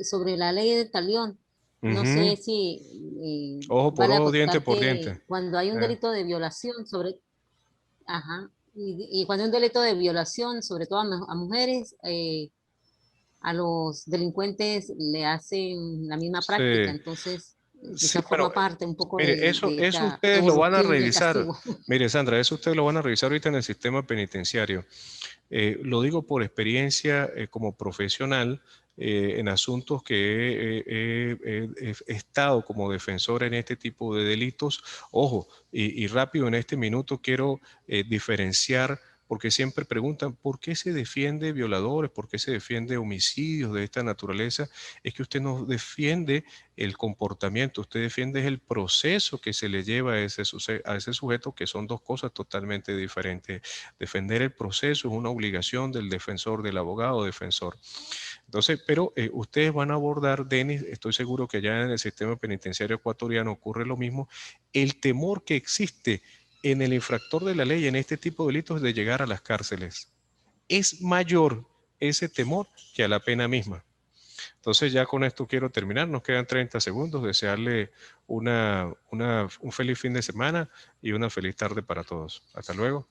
sobre la ley del talión. No Ujú. sé si Ojo por vale ojo, diente acotar por diente. que cuando hay un Eh, delito de violación ajá, y cuando hay un delito de violación, sobre todo a mujeres, a los delincuentes le hacen la misma práctica. sí. Entonces, Sí, quizá bueno, forma parte un poco mire, de eso esta ustedes lo van a evolución del revisar. castigo. Mire, Sandra, eso ustedes lo van a revisar ahorita en el sistema penitenciario. Lo digo por experiencia como profesional en asuntos que he estado como defensor en este tipo de delitos. Ojo, y rápido en este minuto quiero diferenciar, porque siempre preguntan, ¿por qué se defiende violadores? ¿Por qué se defiende homicidios de esta naturaleza? Es que usted no defiende el comportamiento, usted defiende el proceso que se le lleva a ese sujeto, que son 2 cosas totalmente diferentes. Defender el proceso es una obligación del defensor, del abogado defensor. Entonces, pero ustedes van a abordar, Denis, estoy seguro que ya en el sistema penitenciario ecuatoriano ocurre lo mismo, el temor que existe en el infractor de la ley en este tipo de delitos de llegar a las cárceles. Es mayor ese temor que a la pena misma. Entonces ya con esto quiero terminar, nos quedan 30 segundos, desearle un feliz fin de semana y una feliz tarde para todos. Hasta luego.